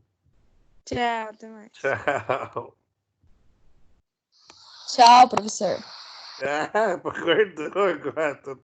Tchau, até mais. Tchau. Tchau, professor. Ah, acordou agora.